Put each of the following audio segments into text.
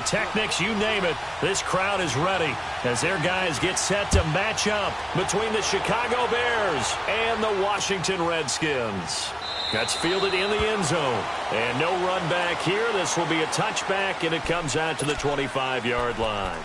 pyrotechnics, you name it. This crowd is ready as their guys get set to match up between the Chicago Bears and the Washington Redskins. That's fielded in the end zone. And no run back here. This will be a touchback, and it comes out to the 25-yard line.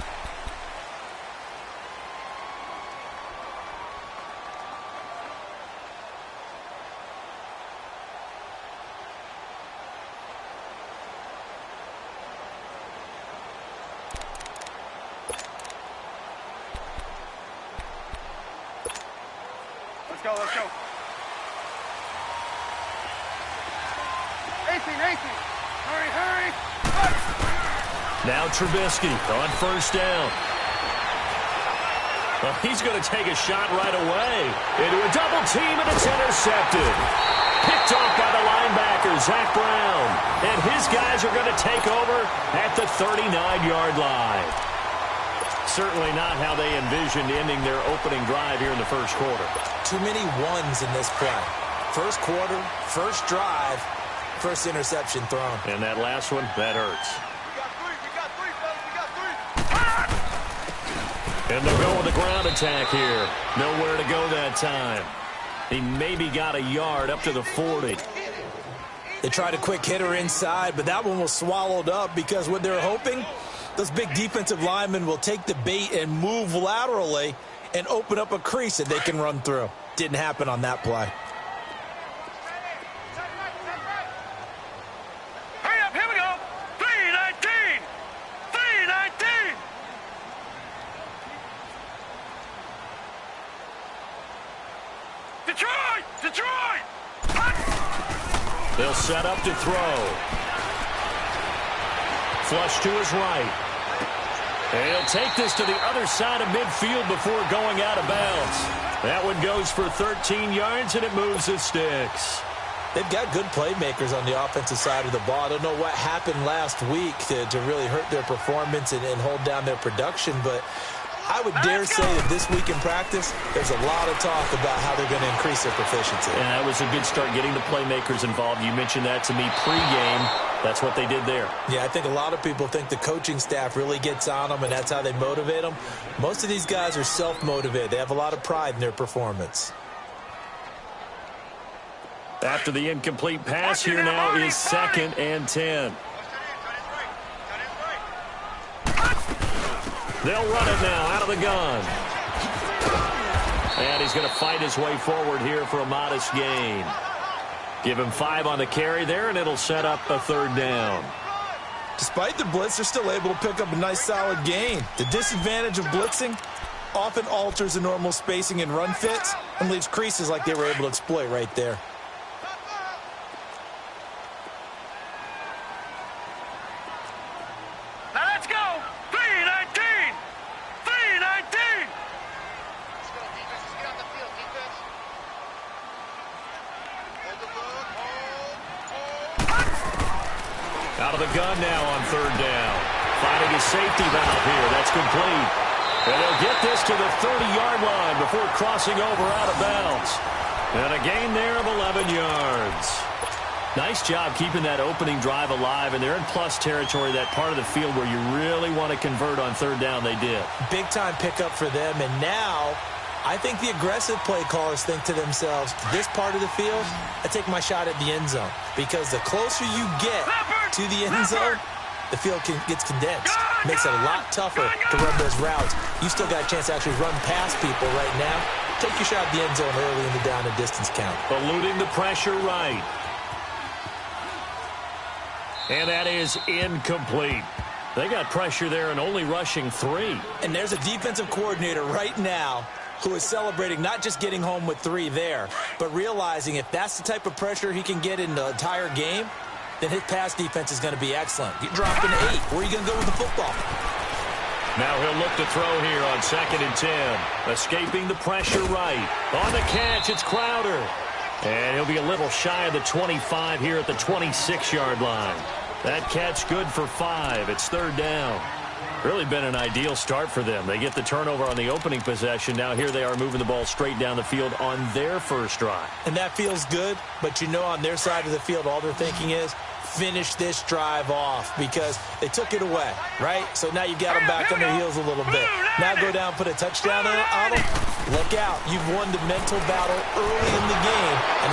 Let's go. 18. Hurry. Now Trubisky on first down. Well, he's going to take a shot right away into a double team, and it's intercepted. Picked off by the linebacker, Zach Brown. And his guys are going to take over at the 39-yard line. Certainly not how they envisioned ending their opening drive here in the first quarter. Too many ones in this play. First quarter, first drive, first interception thrown. And that last one, that hurts. We got three, fellas. And they'll go with the ground attack here. Nowhere to go that time. He maybe got a yard up to the 40. They tried a quick hitter inside, but that one was swallowed up because what they're hoping, those big defensive linemen will take the bait and move laterally and open up a crease that they can run through. Didn't happen on that play. Hurry up, here we go. 3:19. Detroit! They'll set up to throw. Flush to his right. And he'll take this to the other side of midfield before going out of bounds. That one goes for 13 yards, and it moves the sticks. They've got good playmakers on the offensive side of the ball. I don't know what happened last week to really hurt their performance and hold down their production, but I would dare say that this week in practice, there's a lot of talk about how they're going to increase their proficiency. And that was a good start, getting the playmakers involved. You mentioned that to me pregame. That's what they did there. Yeah, I think a lot of people think the coaching staff really gets on them, and that's how they motivate them. Most of these guys are self-motivated. They have a lot of pride in their performance. After the incomplete pass, here now is 2nd and 10. They'll run it now out of the gun. And he's going to fight his way forward here for a modest gain. Give him 5 on the carry there, and it'll set up a 3rd down. Despite the blitz, they're still able to pick up a nice, solid gain. The disadvantage of blitzing often alters the normal spacing and run fits and leaves creases like they were able to exploit right there. Now let's go. 3:19. Out of the gun now on 3rd down. Finding his safety valve here. That's complete. And they'll get this to the 30-yard line before crossing over out of bounds. And a gain there of 11 yards. Nice job keeping that opening drive alive, and they're in plus territory, that part of the field where you really want to convert on 3rd down. They did. Big-time pickup for them, and now I think the aggressive play callers think to themselves, this part of the field, I take my shot at the end zone, because the closer you get to the end zone, the field gets condensed. Makes it a lot tougher to run those routes. You still got a chance to actually run past people right now. Take your shot at the end zone early in the down and distance count. Eluding the pressure right. And that is incomplete. They got pressure there and only rushing 3. And there's a defensive coordinator right now who is celebrating not just getting home with 3 there, but realizing if that's the type of pressure he can get in the entire game, then his pass defense is going to be excellent. Get dropped into 8. Where are you going to go with the football? Now he'll look to throw here on 2nd and 10. Escaping the pressure right. On the catch, it's Crowder. And he'll be a little shy of the 25 here at the 26-yard line. That catch good for 5. It's 3rd down. Really been an ideal start for them. They get the turnover on the opening possession. Now here they are moving the ball straight down the field on their first drive. And that feels good, but you know on their side of the field all they're thinking is finish this drive off because they took it away, right? So now you got them back on their heels a little bit. Now go down, put a touchdown on them. Look out. You've won the mental battle early in the game. And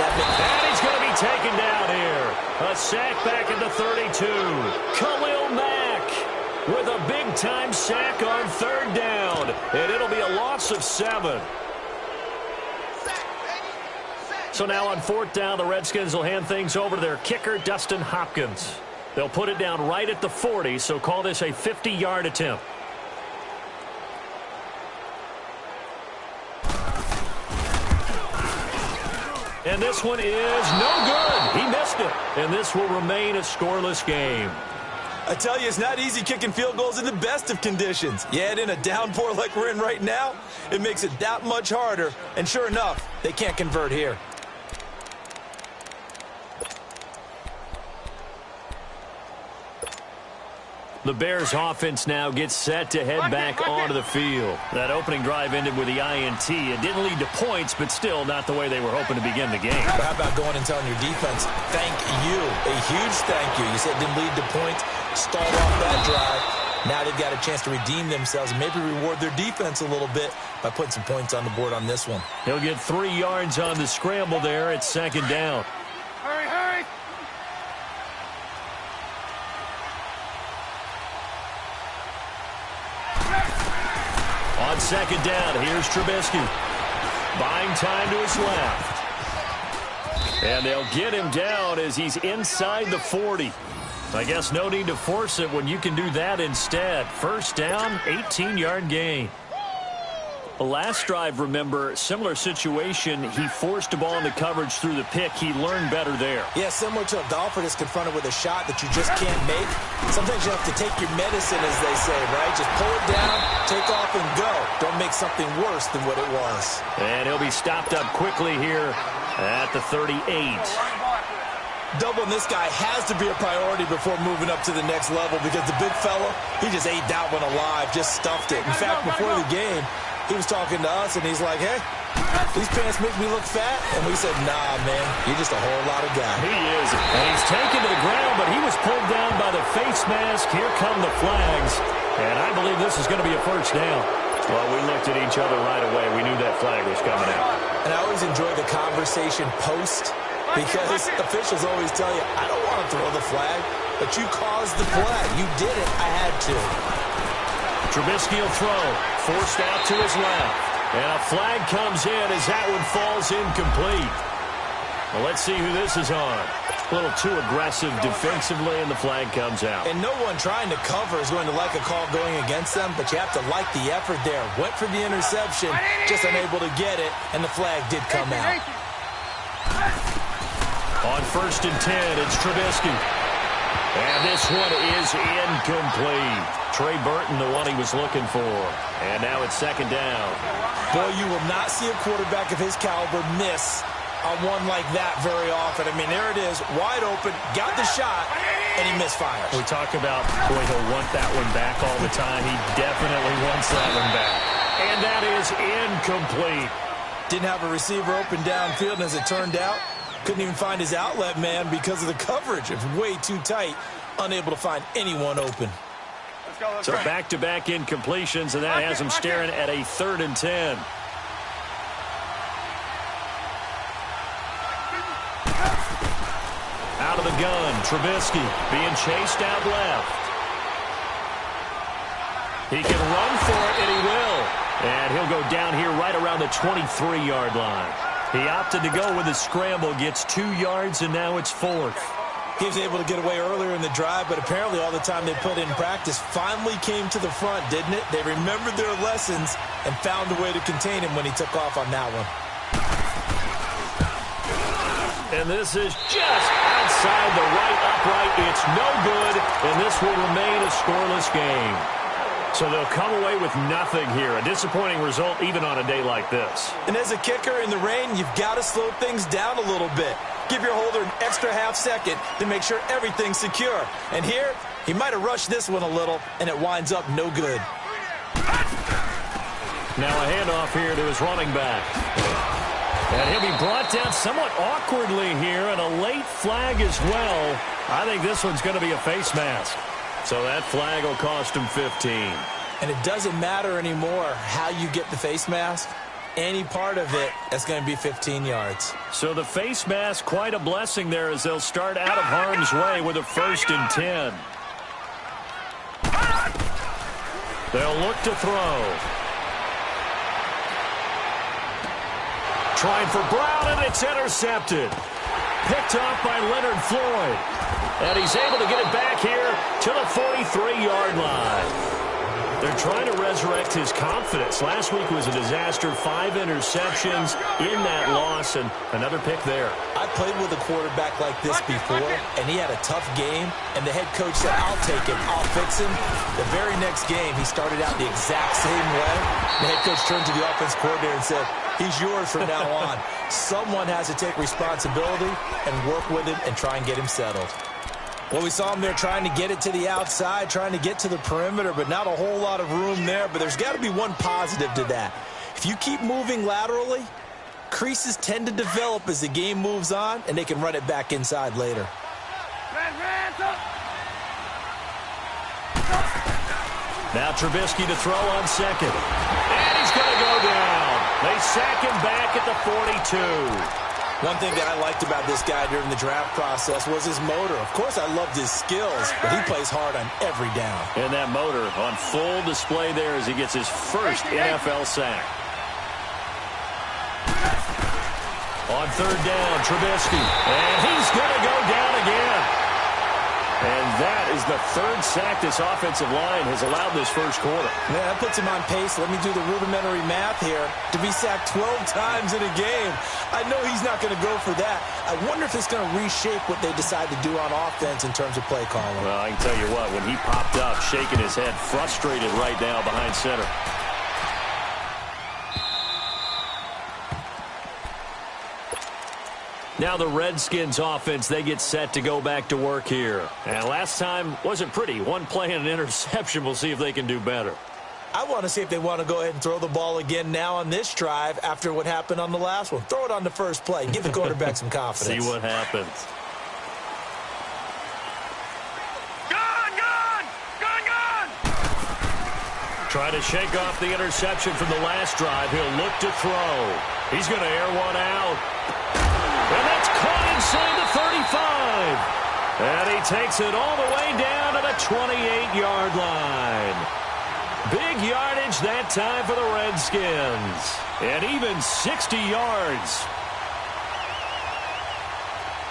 he's going to be taken down here. A sack back at the 32. Khalil Mack with a big-time sack on third down. And it'll be a loss of 7. So now on fourth down, the Redskins will hand things over to their kicker, Dustin Hopkins. They'll put it down right at the 40, so call this a 50-yard attempt. And this one is no good. He missed it. And this will remain a scoreless game. I tell you, it's not easy kicking field goals in the best of conditions. Yet in a downpour like we're in right now, it makes it that much harder. And sure enough, they can't convert here. The Bears offense now gets set to head back onto the field. That opening drive ended with the INT. It didn't lead to points, but still not the way they were hoping to begin the game. But how about going and telling your defense, thank you, a huge thank you. You said it didn't lead to points, start off that drive. Now they've got a chance to redeem themselves and maybe reward their defense a little bit by putting some points on the board on this one. He'll get 3 yards on the scramble there at second down. Hurry, hurry. On second down, here's Trubisky. Buying time to his left. And they'll get him down as he's inside the 40. I guess no need to force it when you can do that instead. First down, 18-yard gain. The last drive, remember, similar situation. He forced a ball into coverage through the pick. He learned better there. Yeah, similar to a golfer that's confronted with a shot that you just can't make. Sometimes you have to take your medicine, as they say, right? Just pull it down, take off, and go. Don't make something worse than what it was. And he'll be stopped up quickly here at the 38. Doubling this guy has to be a priority before moving up to the next level because the big fella, he just ate that one alive, just stuffed it. In fact, before the game, he was talking to us, and he's like, hey, these pants make me look fat. And we said, nah, man, you're just a whole lot of guy. He is. And he's taken to the ground, but he was pulled down by the face mask. Here come the flags. And I believe this is going to be a first down. Well, we looked at each other right away. We knew that flag was coming out. And I always enjoy the conversation post because officials always tell you, I don't want to throw the flag, but you caused the play. You did it. I had to. Trubisky will throw. Forced out to his left. And a flag comes in as that one falls incomplete. Well, let's see who this is on. A little too aggressive defensively, and the flag comes out. And no one trying to cover is going to like a call going against them, but you have to like the effort there. Went for the interception, just unable to get it, and the flag did come out. On 1st and 10, it's Trubisky. And this one is incomplete. Trey Burton, the one he was looking for. And now it's second down. Boy, you will not see a quarterback of his caliber miss on one like that very often. I mean, there it is, wide open, got the shot, and he misfires. We talk about, boy, he'll want that one back all the time. He definitely wants that one back. And that is incomplete. Didn't have a receiver open downfield, and as it turned out, couldn't even find his outlet man because of the coverage. It was way too tight, unable to find anyone open. So back-to-back incompletions, and that has him staring at a 3rd and 10. Out of the gun, Trubisky being chased out left. He can run for it, and he will. And he'll go down here right around the 23-yard line. He opted to go with a scramble, gets 2 yards, and now it's 4th. He was able to get away earlier in the drive, but apparently all the time they put in practice finally came to the front, didn't it? They remembered their lessons and found a way to contain him when he took off on that one. And this is just outside the right upright. It's no good, and this will remain a scoreless game. So they'll come away with nothing here. A disappointing result even on a day like this. And as a kicker in the rain, you've got to slow things down a little bit. Give your holder an extra half second to make sure everything's secure. And here, he might have rushed this one a little, and it winds up no good. Now a handoff here to his running back. And he'll be brought down somewhat awkwardly here, and a late flag as well. I think this one's going to be a face mask. So that flag will cost him 15. And it doesn't matter anymore how you get the face mask. Any part of it is going to be 15 yards. So the face mask, quite a blessing there as they'll start out of harm's way with a 1st and 10. They'll look to throw. Trying for Brown, and it's intercepted. Picked off by Leonard Floyd. And he's able to get it back here to the 43-yard line. They're trying to resurrect his confidence. Last week was a disaster. 5 interceptions in that loss, and another pick there. I played with a quarterback like this before, and he had a tough game, and the head coach said, I'll take him, I'll fix him. The very next game, he started out the exact same way. The head coach turned to the offense coordinator and said, he's yours from now on. Someone has to take responsibility and work with him and try and get him settled. Well, we saw him there trying to get it to the outside, trying to get to the perimeter, but not a whole lot of room there. But there's got to be one positive to that. If you keep moving laterally, creases tend to develop as the game moves on, and they can run it back inside later. Now Trubisky to throw on 2nd. And he's going to go down. They sack him back at the 42. One thing that I liked about this guy during the draft process was his motor. Of course, I loved his skills, but he plays hard on every down. And that motor on full display there as he gets his first NFL sack. On 3rd down, Trubisky. And he's going to go down again. And that is the 3rd sack this offensive line has allowed this first quarter. Yeah, that puts him on pace. Let me do the rudimentary math here. To be sacked 12 times in a game, I know he's not going to go for that. I wonder if it's going to reshape what they decide to do on offense in terms of play calling. Well, I can tell you what, when he popped up, shaking his head, frustrated right now behind center. Now the Redskins offense, they get set to go back to work here. And last time wasn't pretty. One play and an interception. We'll see if they can do better. I want to see if they want to go ahead and throw the ball again now on this drive after what happened on the last one. Throw it on the first play. Give the quarterback some confidence. See what happens. Trying to shake off the interception from the last drive. He'll look to throw. He's going to air one out. And that's caught inside the 35. And he takes it all the way down to the 28-yard line. Big yardage that time for the Redskins. And even 60 yards.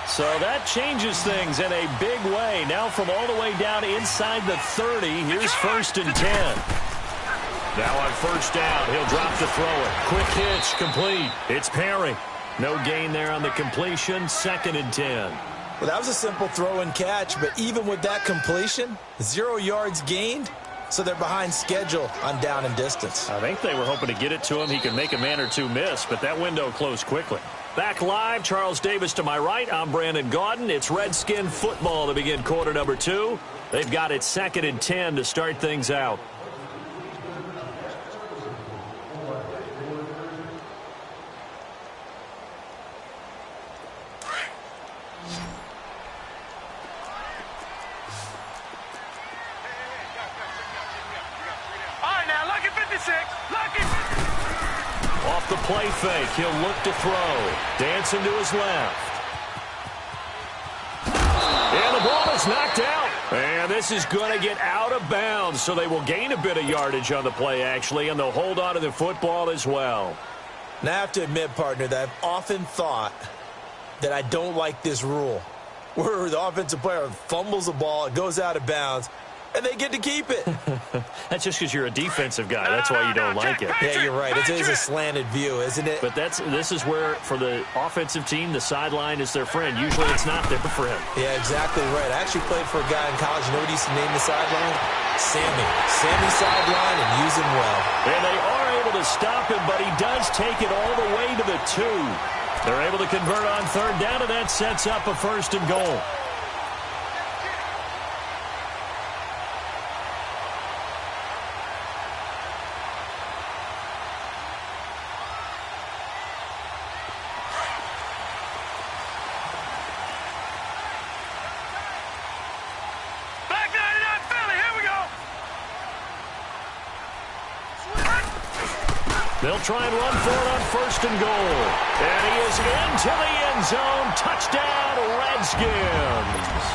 So that changes things in a big way. Now from all the way down inside the 30, here's 1st and 10. Now on 1st down, he'll drop to throw it. Quick hitch, complete. It's Perry. No gain there on the completion. 2nd and 10. Well, that was a simple throw and catch, but even with that completion, 0 yards gained, so they're behind schedule on down and distance. I think they were hoping to get it to him. He could make a man or two miss, but that window closed quickly. Back live, Charles Davis to my right. I'm Brandon Gaudin. It's Redskin football to begin quarter number 2. They've got it 2nd and 10 to start things out. Off the play fake, he'll look to throw. Dancing to his left. And the ball is knocked out. And this is going to get out of bounds, so they will gain a bit of yardage on the play, actually, and they'll hold on to the football as well. Now, I have to admit, partner, that I've often thought that I don't like this rule, where the offensive player fumbles the ball, it goes out of bounds, and they get to keep it. That's just because you're a defensive guy. That's why you don't like it. Yeah, you're right. It is a slanted view, isn't it? But this is where, for the offensive team, the sideline is their friend. Usually it's not their friend. Yeah, exactly right. I actually played for a guy in college. You know what he used to name the sideline? Sammy. Sammy sideline, and use him well. And they are able to stop him, but he does take it all the way to the 2. They're able to convert on 3rd down, and that sets up a 1st and goal. They'll try and run for it on 1st and goal. And he is into the end zone. Touchdown, Redskins.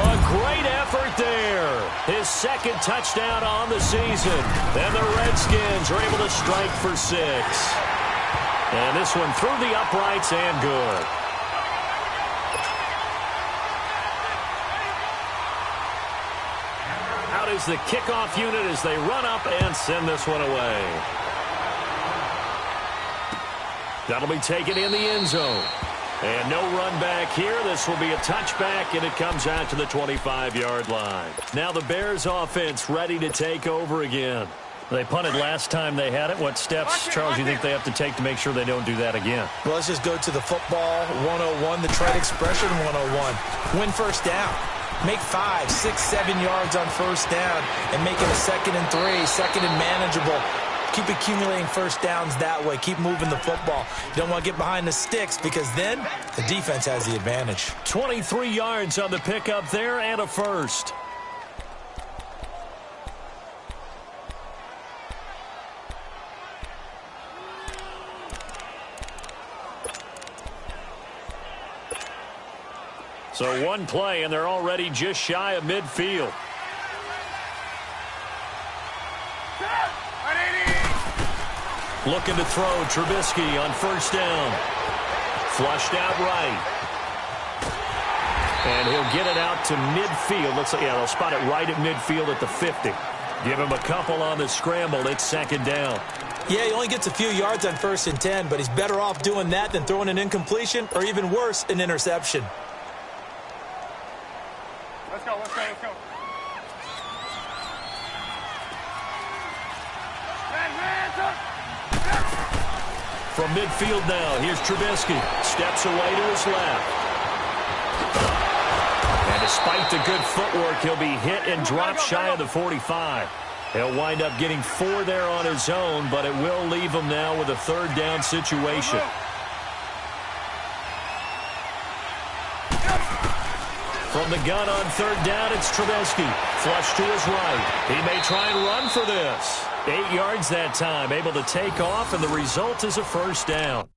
A great effort there. His 2nd touchdown on the season. And the Redskins are able to strike for 6. And this one through the uprights and good. Out is the kickoff unit as they run up and send this one away. That'll be taken in the end zone. And no run back here. This will be a touchback, and it comes out to the 25-yard line. Now the Bears offense ready to take over again. They punted last time they had it. What steps, Charles, you think they have to take to make sure they don't do that again? Well, let's just go to the football 101, the trade expression 101. Win first down. Make 5, 6, 7 yards on first down and make it a 2nd and 3, 2nd and manageable. Keep accumulating first downs that way. Keep moving the football. You don't want to get behind the sticks because then the defense has the advantage. 23 yards on the pickup there and a first. So one play, and they're already just shy of midfield. Looking to throw, Trubisky on first down. Flushed out right. And he'll get it out to midfield. Looks like, yeah, they'll spot it right at midfield at the 50. Give him a couple on the scramble. It's 2nd down. Yeah, he only gets a few yards on 1st and 10, but he's better off doing that than throwing an incompletion or even worse, an interception. Let's go, let's go, let's go. From midfield now, here's Trubisky. Steps away to his left. And despite the good footwork, he'll be hit and dropped shy of the 45. He'll wind up getting 4 there on his own, but it will leave him now with a 3rd down situation. From the gun on 3rd down, it's Trubisky. Flush to his right. He may try and run for this. 8 yards that time, able to take off, and the result is a first down.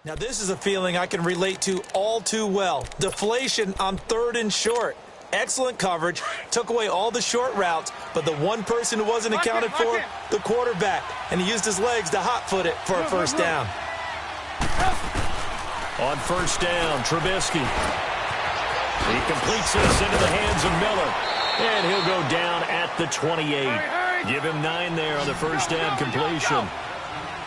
Now, this is a feeling I can relate to all too well. Deflation on 3rd and short. Excellent coverage, took away all the short routes, but the one person who wasn't accounted for, the quarterback, and he used his legs to hot-foot it for a first down. On first down, Trubisky. He completes this into the hands of Miller, and he'll go down at the 28. Give him 9 there on the first down completion.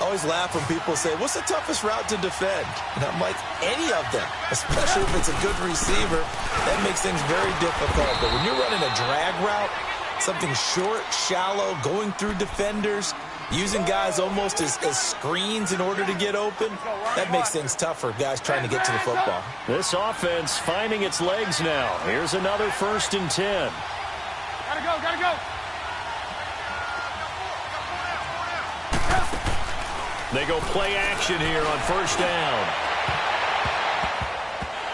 I always laugh when people say, what's the toughest route to defend? And I'm like, any of them, especially if it's a good receiver. That makes things very difficult. But when you're running a drag route, something short, shallow, going through defenders, using guys almost as screens in order to get open, that makes things tough for guys trying to get to the football. This offense finding its legs now. Here's another 1st and 10. Gotta go, gotta go. They go play action here on first down.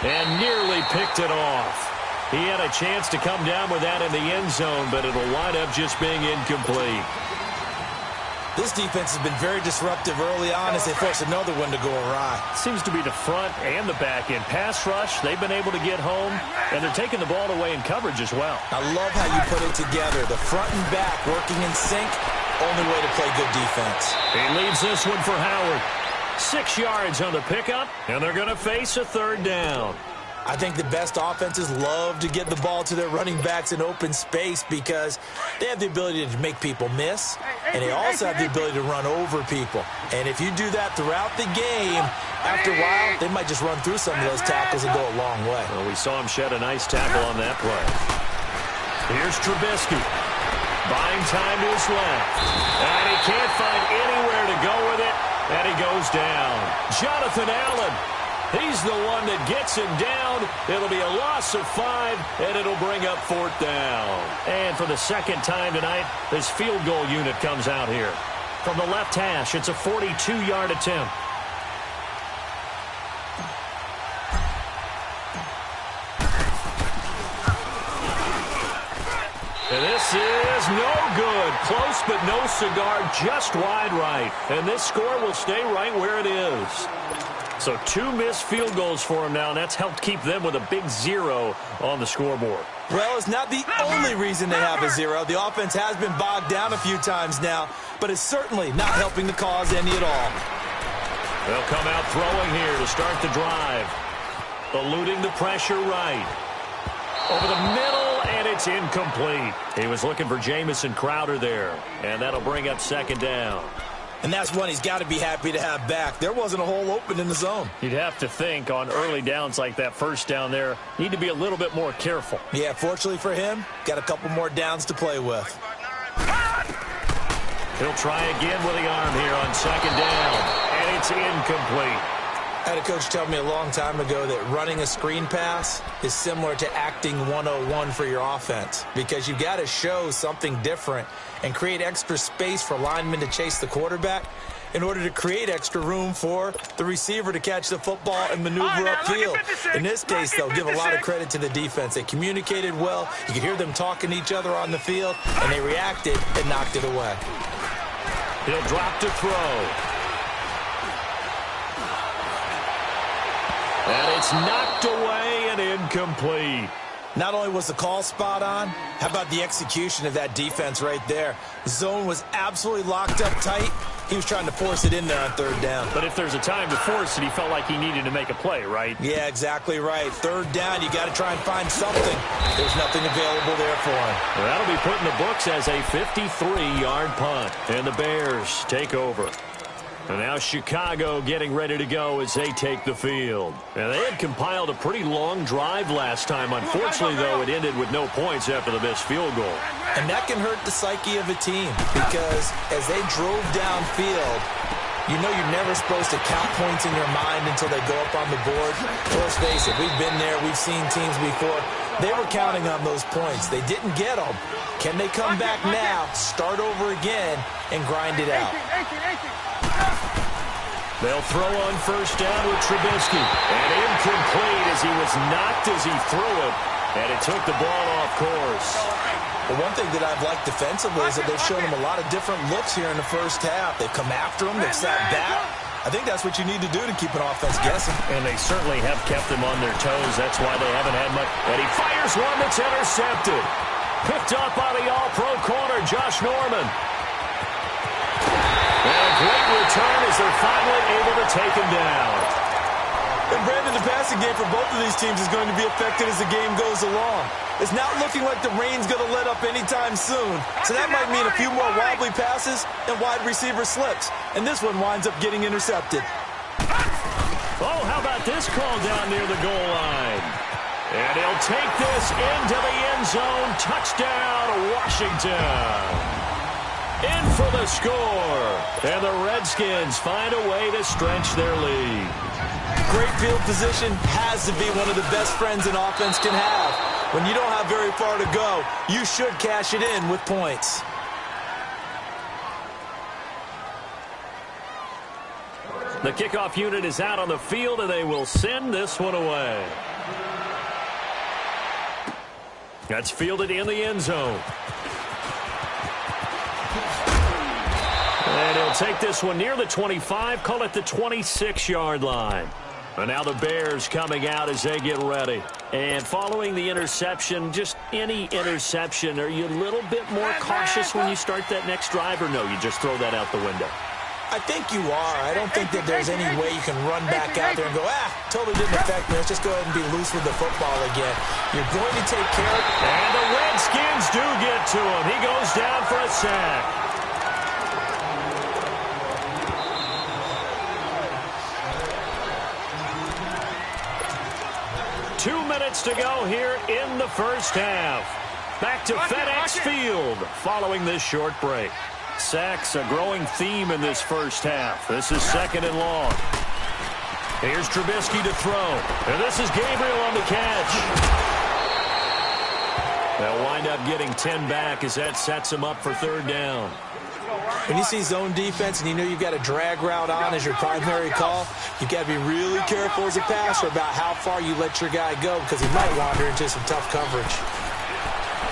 And nearly picked it off. He had a chance to come down with that in the end zone, but it'll wind up just being incomplete. This defense has been very disruptive early on as they force another one to go awry. Seems to be the front and the back end. Pass rush, they've been able to get home, and they're taking the ball away in coverage as well. I love how you put it together. The front and back working in sync. Only way to play good defense. He leaves this one for Howard. 6 yards on the pickup, and they're going to face a 3rd down. I think the best offenses love to get the ball to their running backs in open space because they have the ability to make people miss, and they also have the ability to run over people. And if you do that throughout the game, after a while, they might just run through some of those tackles and go a long way. Well, we saw him shed a nice tackle on that play. Here's Trubisky. Buying time to his left. And he can't find anywhere to go with it, and he goes down. Jonathan Allen. He's the one that gets him down. It'll be a loss of 5, and it'll bring up 4th down. And for the 2nd time tonight, this field goal unit comes out here. From the left hash, it's a 42-yard attempt. And this is no good. Close, but no cigar, just wide right. And this score will stay right where it is. So 2 missed field goals for him now, and that's helped keep them with a big 0 on the scoreboard. Well, it's not the only reason they have a 0. The offense has been bogged down a few times now, but it's certainly not helping the cause any at all. They'll come out throwing here to start the drive. Eluding the pressure right. Over the middle, and it's incomplete. He was looking for Jamison Crowder there, and that'll bring up 2nd down. And that's one he's got to be happy to have back. There wasn't a hole open in the zone. You'd have to think on early downs like that first down there, need to be a little bit more careful. Yeah, fortunately for him, got a couple more downs to play with. He'll try again with the arm here on 2nd down, and it's incomplete. I had a coach tell me a long time ago that running a screen pass is similar to acting 101 for your offense because you've got to show something different and create extra space for linemen to chase the quarterback in order to create extra room for the receiver to catch the football and maneuver upfield. In this case, though, give a lot of credit to the defense. They communicated well. You could hear them talking to each other on the field, and they reacted and knocked it away. He'll drop to throw. And it's knocked away and incomplete. Not only was the call spot on, how about the execution of that defense right there? The zone was absolutely locked up tight. He was trying to force it in there on 3rd down. But if there's a time to force it, he felt like he needed to make a play, right? Yeah, exactly right. 3rd down, you got to try and find something. There's nothing available there for him. Well, that'll be put in the books as a 53-yard punt. And the Bears take over. And now Chicago getting ready to go as they take the field. And they had compiled a pretty long drive last time. Unfortunately, though, it ended with no points after the missed field goal. And that can hurt the psyche of a team because as they drove downfield, you know you're never supposed to count points in your mind until they go up on the board. Let's face it, we've been there. We've seen teams before. They were counting on those points. They didn't get them. Can they come back now, start over again, and grind it out? They'll throw on first down with Trubisky. And incomplete as he was knocked as he threw it. And it took the ball off course. Well, one thing that I've liked defensively is that they've shown him a lot of different looks here in the first half. They've come after him. They've sat back. I think that's what you need to do to keep an offense guessing. And they certainly have kept them on their toes. That's why they haven't had much. And he fires one that's intercepted. Picked up by the all-pro corner, Josh Norman. And a great return as they're finally able to take him down. And Brandon, the passing game for both of these teams is going to be affected as the game goes along. It's not looking like the rain's going to let up anytime soon. So that might mean a few more wobbly passes and wide receiver slips. And this one winds up getting intercepted. Oh, how about this call down near the goal line? And he'll take this into the end zone. Touchdown, Washington. In for the score. And the Redskins find a way to stretch their lead. Great field position has to be one of the best friends an offense can have. When you don't have very far to go, you should cash it in with points. The kickoff unit is out on the field, and they will send this one away. That's fielded in the end zone. And he'll take this one near the 25, call it the 26-yard line. And now the Bears coming out as they get ready. And following the interception, just any interception, are you a little bit more cautious when you start that next drive, or no, you just throw that out the window? I think you are. I don't think that there's any way you can run back out there and go, totally didn't affect me. Let's just go ahead and be loose with the football again. You're going to take care of it. And the Redskins do get to him. He goes down for a sack. 2 minutes to go here in the first half. Back to FedEx Field following this short break. Sacks a growing theme in this first half. This is second and long. Here's Trubisky to throw. And this is Gabriel on the catch. They'll wind up getting 10 back as that sets them up for third down. When you see zone defense and you know you've got a drag route on as your primary call, you've got to be really careful as a passer about how far you let your guy go because he might wander into some tough coverage.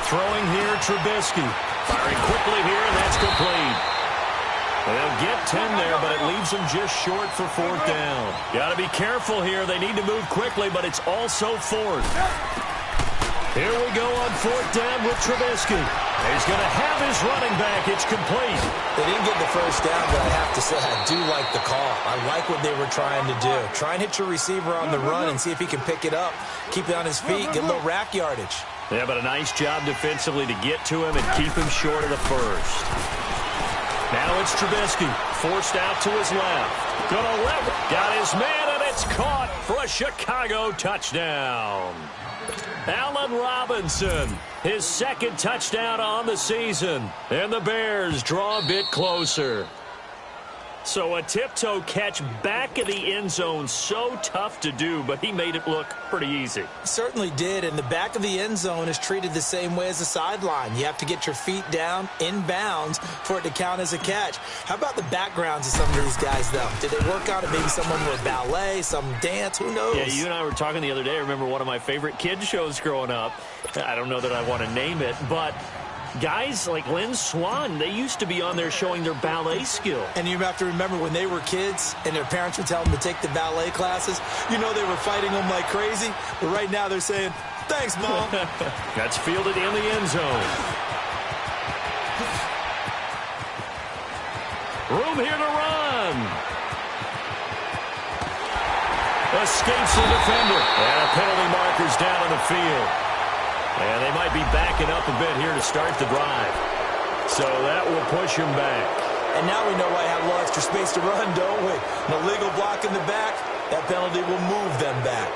Throwing here, Trubisky. Firing quickly here, and that's complete. They'll get 10 there, but it leaves them just short for fourth down. Got to be careful here. They need to move quickly, but it's also fourth. Here we go on fourth down with Trubisky. He's going to have his running back. It's complete. They didn't get the first down, but I have to say I do like the call. I like what they were trying to do. Try and hit your receiver on the run and see if he can pick it up. Keep it on his feet, get a little rack yardage. Yeah, but a nice job defensively to get to him and keep him short of the first. Now it's Trubisky, forced out to his left. Gonna level. Got his man, and it's caught for a Chicago touchdown. Allen Robinson, his second touchdown on the season. And the Bears draw a bit closer. So a tiptoe catch back in the end zone, so tough to do, but he made it look pretty easy. Certainly did, and the back of the end zone is treated the same way as the sideline. You have to get your feet down in bounds for it to count as a catch. How about the backgrounds of some of these guys, though? Did they work on it? Maybe someone with ballet, some dance, who knows? Yeah, you and I were talking the other day. I remember one of my favorite kids shows growing up. I don't know that I want to name it, but guys like Lynn Swan, they used to be on there showing their ballet skill. And you have to remember when they were kids and their parents would tell them to take the ballet classes, you know they were fighting them like crazy. But right now they're saying, thanks, Mom. That's fielded in the end zone. Room here to run. Escapes the defender. And a penalty marker's down on the field. And they might be backing up a bit here to start the drive. So that will push him back. And now we know why I have a little extra space to run, don't we? An illegal block in the back. That penalty will move them back.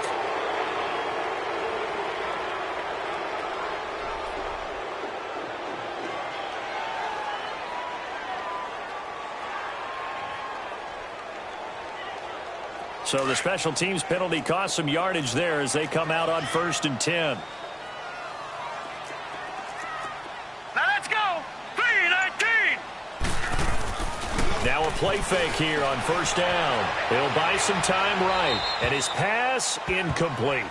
So the special teams penalty cost some yardage there as they come out on 1st and 10. Now a play fake here on 1st down. He'll buy some time right. And his pass incomplete.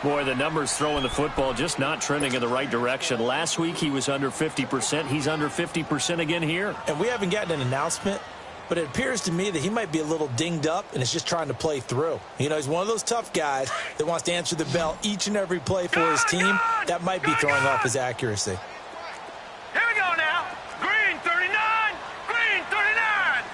Boy, the numbers throwing the football just not trending in the right direction. Last week he was under 50%. He's under 50% again here. And we haven't gotten an announcement but it appears to me that he might be a little dinged up and is just trying to play through. You know, he's one of those tough guys that wants to answer the bell each and every play for his team. That might be throwing off his accuracy. Here we go now. Green 39. Green 39.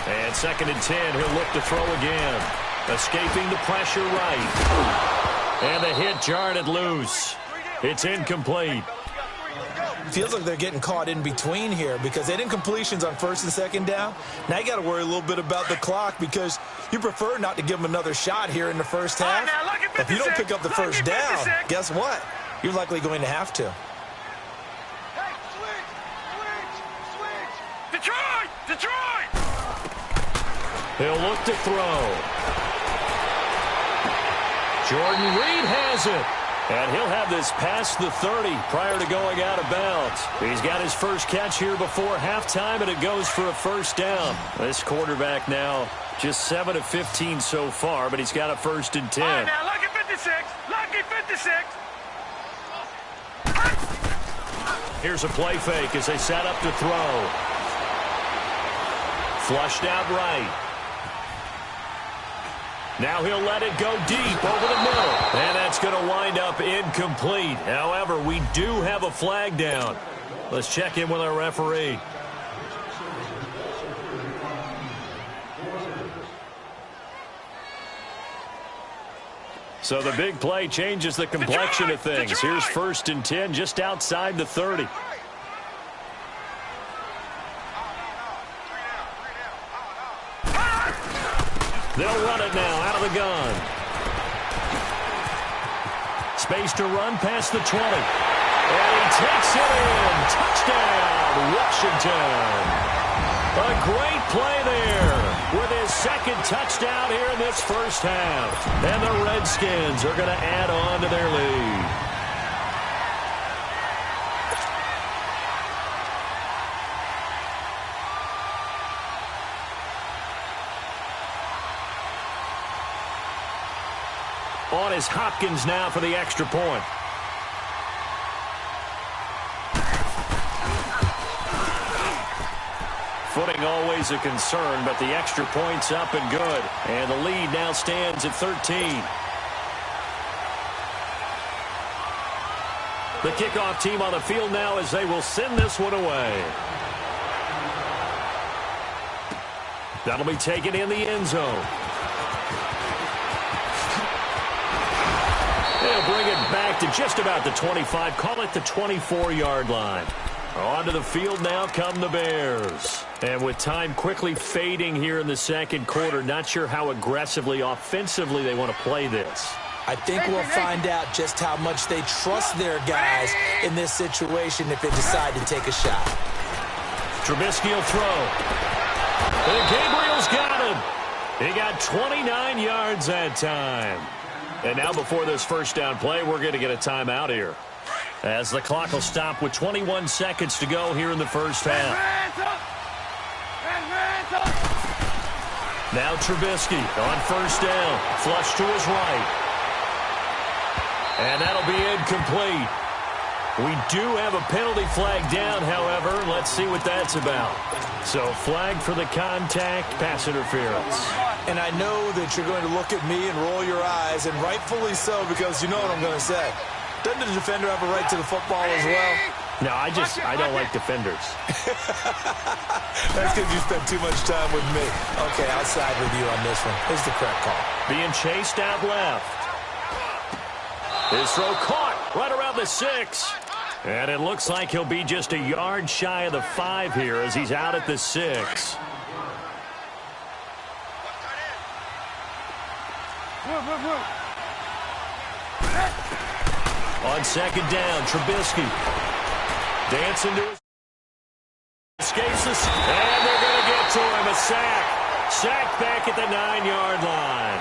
And 2nd and 10, he'll look to throw again. Escaping the pressure right. And the hit jarred it loose. It's incomplete. Feels like they're getting caught in between here because they didn't completions on 1st and 2nd down. Now you got to worry a little bit about the clock because you prefer not to give them another shot here in the first half. If you don't pick up the first down, guess what? You're likely going to have to. Detroit! Detroit! He'll look to throw. Jordan Reed has it. And he'll have this past the 30 prior to going out of bounds. He's got his first catch here before halftime, and it goes for a first down. This quarterback now just 7 of 15 so far, but he's got a 1st and 10. All right, now, lucky 56. Lucky 56. Here's a play fake as they set up to throw. Flushed out right. Now he'll let it go deep over the middle. And that's going to wind up incomplete. However, we do have a flag down. Let's check in with our referee. So the big play changes the complexion of things. Here's 1st and 10 just outside the 30. They'll run it now out of the gun. Space to run past the 20. And he takes it in. Touchdown, Washington. A great play there with his 2nd touchdown here in this first half. And the Redskins are going to add on to their lead. On is Hopkins now for the extra point. Footing always a concern, but the extra point's up and good. And the lead now stands at 13. The kickoff team on the field now as they will send this one away. That'll be taken in the end zone. They'll bring it back to just about the 25. Call it the 24-yard line. Onto the field now come the Bears. And with time quickly fading here in the 2nd quarter, not sure how aggressively, offensively they want to play this. I think we'll find out just how much they trust their guys in this situation if they decide to take a shot. Trubisky will throw. And Gabriel's got him. He got 29 yards that time. And now before this first down play, we're going to get a timeout here, as the clock will stop with 21 seconds to go here in the first half. Now Trubisky on 1st down. Flush to his right. And that'll be incomplete. We do have a penalty flag down, however. Let's see what that's about. So flag for the contact, pass interference. And I know that you're going to look at me and roll your eyes, and rightfully so, because you know what I'm going to say. Doesn't the defender have a right to the football as well? No, I don't like defenders. That's because you spent too much time with me. Okay, I'll side with you on this one. Here's the correct call. Being chased out left. His throw caught right around the 6. And it looks like he'll be just a yard shy of the 5 here as he's out at the 6. On 2nd down, Trubisky dancing to his escapes us, and they're going to get to him. A sack back at the 9-yard line.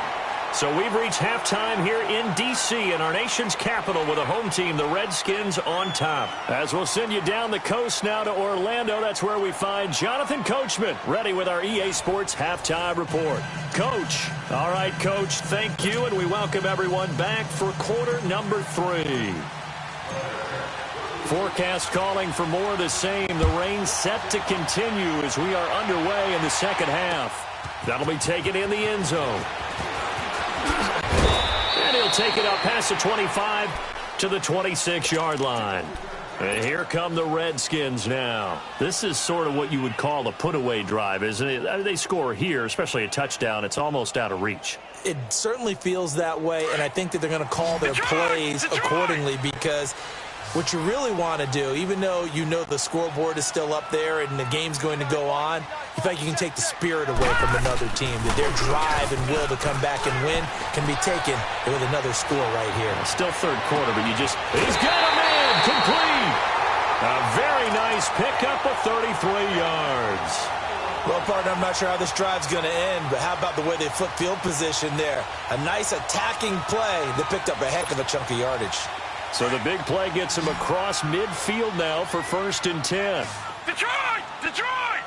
So we've reached halftime here in D.C. in our nation's capital with a home team, the Redskins, on top. As we'll send you down the coast now to Orlando, that's where we find Jonathan Coachman, ready with our EA Sports Halftime Report. Coach. All right, Coach, thank you, and we welcome everyone back for quarter number 3. Forecast calling for more of the same. The rain set to continue as we are underway in the second half. That'll be taken in the end zone. And he'll take it up past the 25 to the 26-yard line. And here come the Redskins now. This is sort of what you would call a put-away drive, isn't it? They score here, especially a touchdown. It's almost out of reach. It certainly feels that way, and I think that they're going to call their plays accordingly because what you really want to do, even though you know the scoreboard is still up there and the game's going to go on, you feel like you can take the spirit away from another team, that their drive and will to come back and win can be taken with another score right here. Still third quarter, but he's got a man complete. A very nice pickup of 33 yards. Well, partner, I'm not sure how this drive's going to end, but how about the way they flip field position there? A nice attacking play that picked up a heck of a chunk of yardage. So the big play gets him across midfield now for 1st and 10. Detroit! Detroit!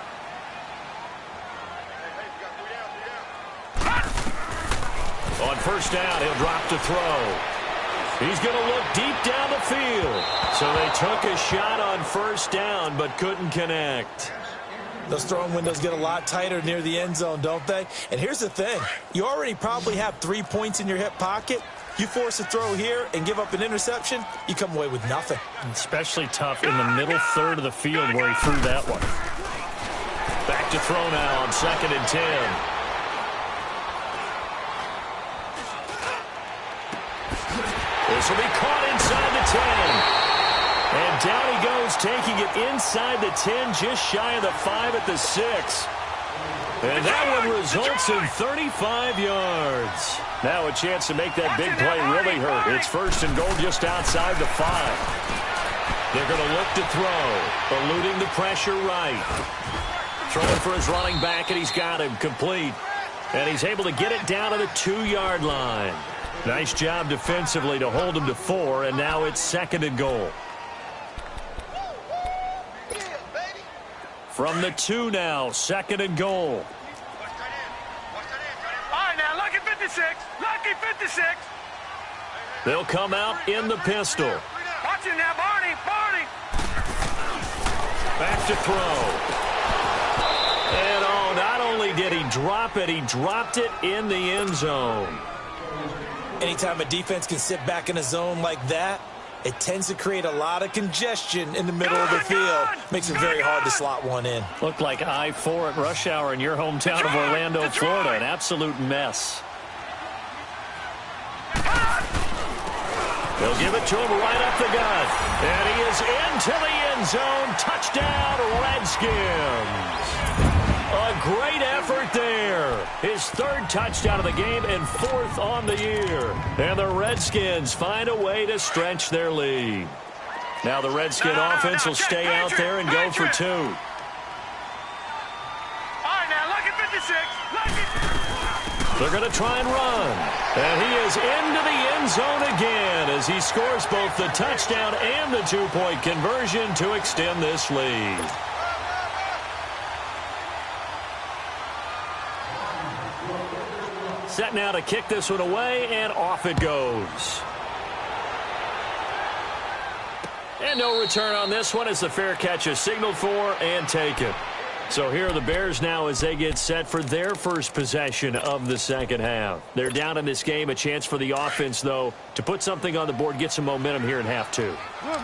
On 1st down, he'll drop to throw. He's going to look deep down the field. So they took a shot on 1st down, but couldn't connect. Those throwing windows get a lot tighter near the end zone, don't they? And here's the thing. You already probably have 3 points in your hip pocket. You force a throw here and give up an interception, you come away with nothing. Especially tough in the middle third of the field where he threw that one. Back to throw now on 2nd and 10. This will be caught inside the 10. And down he goes, taking it inside the 10, just shy of the 5 at the 6. And that one results in 35 yards. Now a chance to make that big play really hurt. It's 1st and goal just outside the 5. They're going to look to throw, eluding the pressure right. Throwing for his running back, and he's got him complete. And he's able to get it down to the 2-yard line. Nice job defensively to hold him to 4, and now it's 2nd and goal. From the 2 now, 2nd and goal. All right, now, lucky 56. Lucky 56. They'll come out in the pistol. Watch it now, Barney. Barney. Back to throw. And, oh, not only did he drop it, he dropped it in the end zone. Anytime a defense can sit back in a zone like that, it tends to create a lot of congestion in the middle of the field. Makes it very hard to slot one in. Looked like I-4 at rush hour in your hometown of Orlando, Florida. An absolute mess. They'll give it to him right up the gut. And he is into the end zone. Touchdown, Redskins. A great effort there. His 3rd touchdown of the game and 4th on the year. And the Redskins find a way to stretch their lead. Now the Redskin offense will stay out there and go for 2. All right, now, lucky 56. Lucky. They're going to try and run. And he is into the end zone again as he scores both the touchdown and the 2-point conversion to extend this lead. Set now to kick this one away, and off it goes. And no return on this one as the fair catch is signaled for and taken. So here are the Bears now as they get set for their first possession of the second half. They're down in this game. A chance for the offense, though, to put something on the board, get some momentum here in half 2.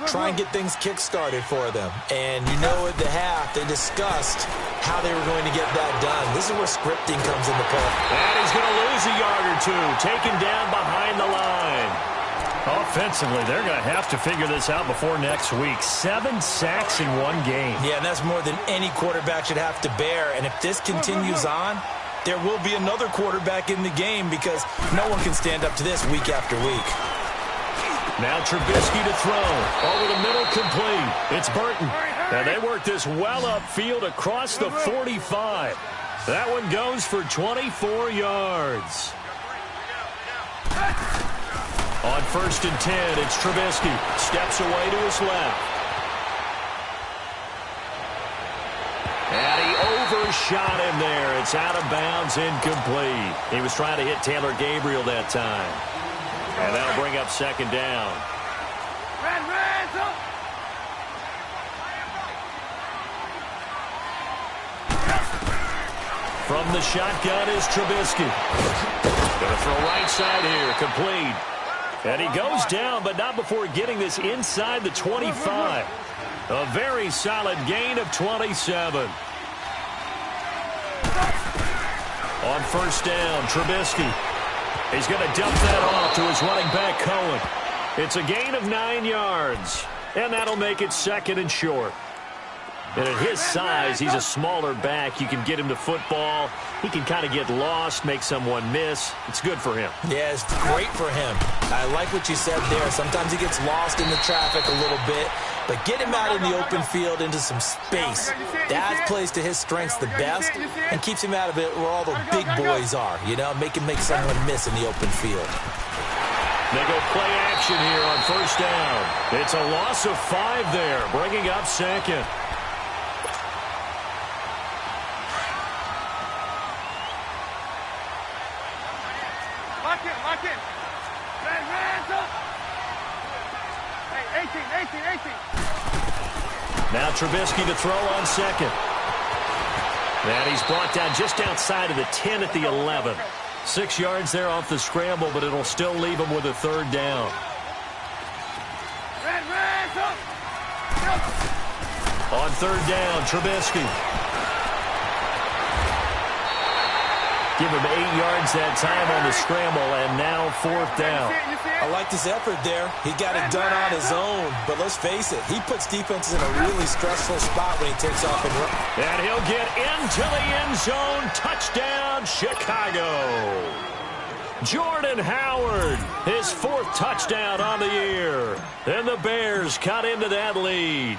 Try and get things kick-started for them. And you know at the half, they discussed how they were going to get that done. This is where scripting comes into play. And he's going to lose a yard or 2, taken down behind the line. Offensively, they're going to have to figure this out before next week. 7 sacks in one game. Yeah, and that's more than any quarterback should have to bear. And if this continues on, there will be another quarterback in the game because no one can stand up to this week after week. Now Trubisky to throw. Over the middle, complete. It's Burton. And they work this well upfield across the 45. That one goes for 24 yards. On 1st and 10, it's Trubisky. Steps away to his left. And he overshot him there. It's out of bounds, incomplete. He was trying to hit Taylor Gabriel that time. And that'll bring up 2nd down. From the shotgun is Trubisky. Gonna throw right side here, complete. And he goes down, but not before getting this inside the 25. A very solid gain of 27. On 1st down, Trubisky. He's going to dump that off to his running back, Cohen. It's a gain of 9 yards, and that'll make it 2nd and short. And at his size, he's a smaller back. You can get him to football. He can kind of get lost, make someone miss. It's good for him. Yeah, it's great for him. I like what you said there. Sometimes he gets lost in the traffic a little bit. But get him out in the open field into some space. That plays to his strengths the best and keeps him out of it where all the big boys are. You know, make him make someone miss in the open field. They go play action here on 1st down. It's a loss of 5 there, bringing up 2nd. Lock in. Hands up. Hey, 18. Now Trubisky to throw on 2nd. And he's brought down just outside of the 10 at the 11. 6 yards there off the scramble, but it'll still leave him with a 3rd down. On 3rd down, Trubisky. Give him 8 yards that time on the scramble, and now 4th down. I like this effort there. He got it done on his own, but let's face it, he puts defenses in a really stressful spot when he takes off and runs. And he'll get into the end zone. Touchdown, Chicago. Jordan Howard, his 4th touchdown on the year. And the Bears cut into that lead.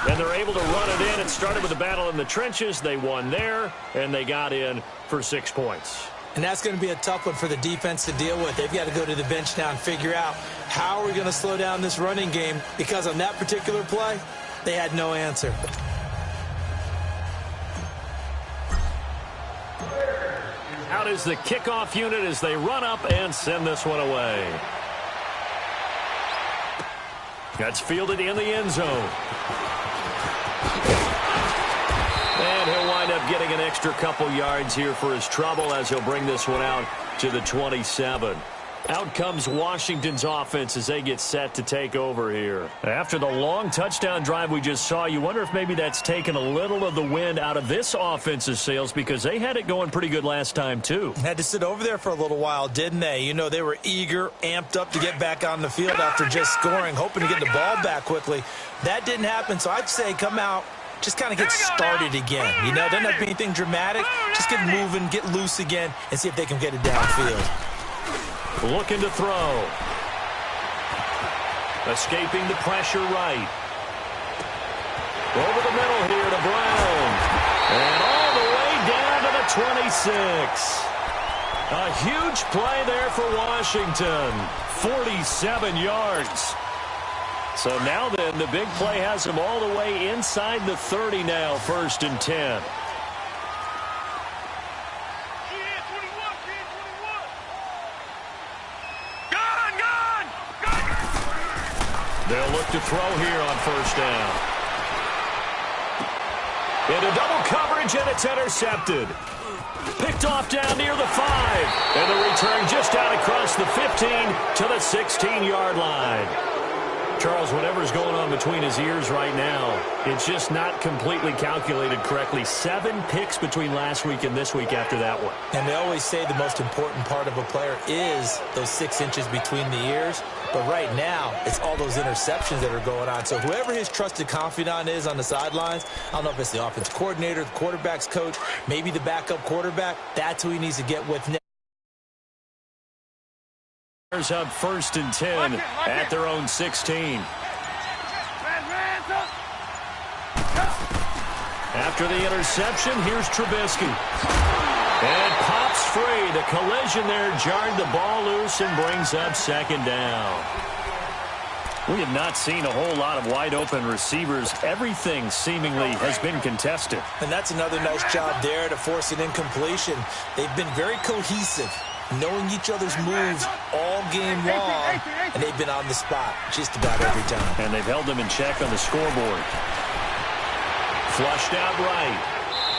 And they're able to run it in. It started with a battle in the trenches. They won there, and they got in for 6 points. And that's going to be a tough one for the defense to deal with. They've got to go to the bench now and figure out how are we going to slow down this running game, because on that particular play, they had no answer. Out is the kickoff unit as they run up and send this one away. That's fielded in the end zone. And he'll wind up getting an extra couple yards here for his trouble as he'll bring this one out to the 27. Out comes Washington's offense as they get set to take over here. After the long touchdown drive we just saw, you wonder if maybe that's taken a little of the wind out of this offense's sails, because they had it going pretty good last time too. Had to sit over there for a little while, didn't they? You know, they were eager, amped up to get back on the field after just scoring, hoping to get the ball back quickly. That didn't happen, so I'd say come out, just kind of get started again. You know, doesn't have to be anything dramatic. Just get moving, get loose again, and see if they can get it downfield. Looking to throw. Escaping the pressure right. Over the middle here to Brown. And all the way down to the 26. A huge play there for Washington. 47 yards. So now then, the big play has him all the way inside the 30 now, 1st and 10. They'll look to throw here on 1st down. Into double coverage, and it's intercepted. Picked off down near the 5. And the return just out across the 15 to the 16-yard line. Charles, whatever's going on between his ears right now, it's just not completely calculated correctly. 7 picks between last week and this week after that one. And they always say the most important part of a player is those 6 inches between the ears. But right now, it's all those interceptions that are going on. So whoever his trusted confidant is on the sidelines, I don't know if it's the offensive coordinator, the quarterback's coach, maybe the backup quarterback, that's who he needs to get with now. Up 1st and 10 at their own 16. After the interception, here's Trubisky. And pops free. The collision there jarred the ball loose and brings up second down. We have not seen a whole lot of wide-open receivers. Everything seemingly has been contested. And that's another nice job there to force an incompletion. They've been very cohesive, knowing each other's moves all game long, and they've been on the spot just about every time. And they've held them in check on the scoreboard. Flushed out right.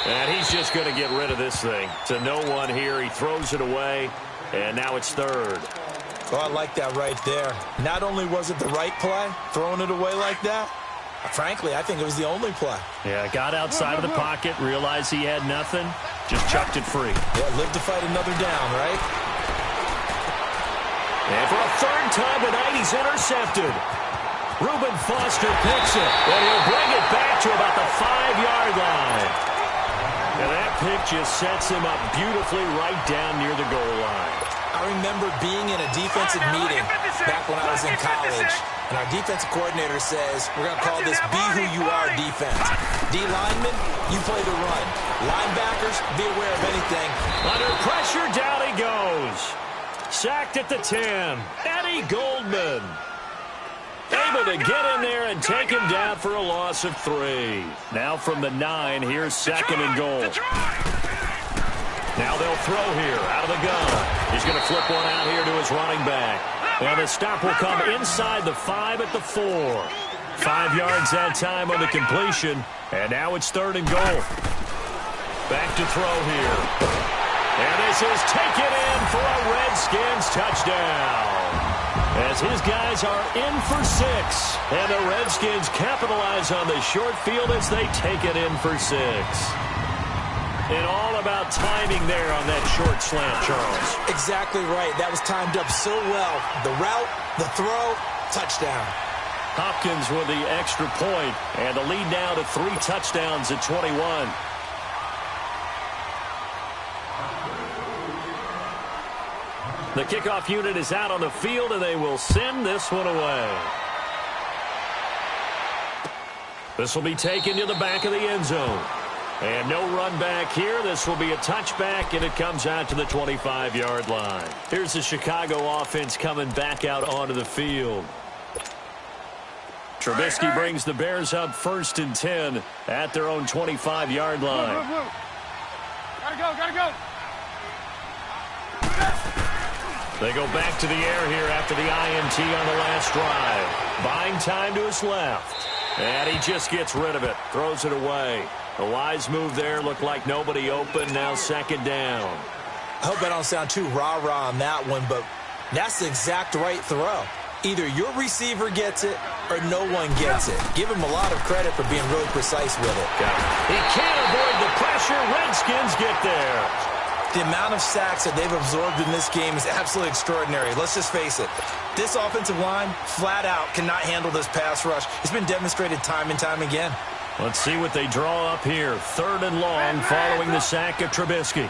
And he's just going to get rid of this thing. To no one here. He throws it away, and now it's third. Oh, I like that right there. Not only was it the right play, throwing it away like that, frankly, I think it was the only play. Yeah, got outside of the pocket, realized he had nothing, just chucked it free. Yeah, live to fight another down, right? And for a third time tonight, he's intercepted. Reuben Foster picks it, and he'll bring it back to about the 5-yard line. And that pick just sets him up beautifully right down near the goal line. I remember being in a defensive meeting back when I was in college, and our defensive coordinator says, we're going to call this be who you are defense. D linemen, you play the run. Linebackers, be aware of anything. Under pressure, down he goes. Sacked at the 10. Eddie Goldman. Able to get in there and take him down for a loss of 3. Now from the 9, here's second and goal. Now they'll throw here out of the gun. He's going to flip one out here to his running back. And the stop will come inside the 5 at the 4. 5 yards that time on the completion. And now it's third and goal. Back to throw here. And this is taken in for a Redskins touchdown. As his guys are in for 6. And the Redskins capitalize on the short field as they take it in for 6. And all about timing there on that short slant, Charles. Exactly right. That was timed up so well. The route, the throw, touchdown. Hopkins with the extra point, and the lead now to 3 touchdowns at 21. The kickoff unit is out on the field, and they will send this one away. This will be taken to the back of the end zone. And no run back here. This will be a touchback, and it comes out to the 25-yard line. Here's the Chicago offense coming back out onto the field. Trubisky brings the Bears up 1st and 10 at their own 25-yard line. Gotta go. They go back to the air here after the INT on the last drive. Buying time to his left. And he just gets rid of it. Throws it away. A wise move there. Looked like nobody open. Now second down. I hope I don't sound too rah-rah on that one, but that's the exact right throw. Either your receiver gets it or no one gets it. Give him a lot of credit for being really precise with it. He can't avoid the pressure. Redskins get there. The amount of sacks that they've absorbed in this game is absolutely extraordinary. Let's just face it. This offensive line, flat out, cannot handle this pass rush. It's been demonstrated time and time again. Let's see what they draw up here. 3rd and long following the sack of Trubisky.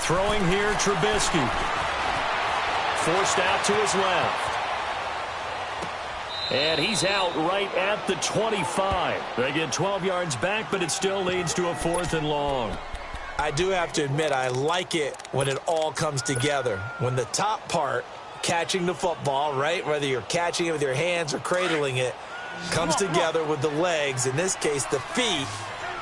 Throwing here, Trubisky. Forced out to his left. And he's out right at the 25. They get 12 yards back, but it still leads to a 4th and long. I do have to admit, I like it when it all comes together. When the top part, catching the football, right, whether you're catching it with your hands or cradling it, comes together with the legs, in this case the feet,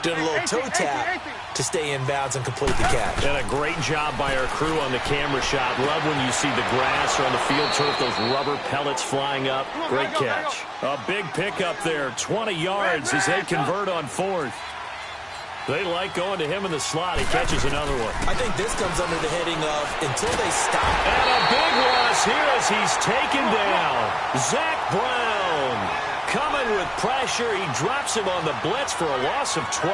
doing a little toe tap to stay in bounds and complete the catch. And a great job by our crew on the camera shot. Love when you see the grass or on the field turf, those rubber pellets flying up. Great catch. A big pickup there, 20 yards as they convert on 4th. They like going to him in the slot. He catches another one. I think this comes under the heading of until they stop. And a big loss here as he's taken down. Zach Brown coming with pressure. He drops him on the blitz for a loss of 12.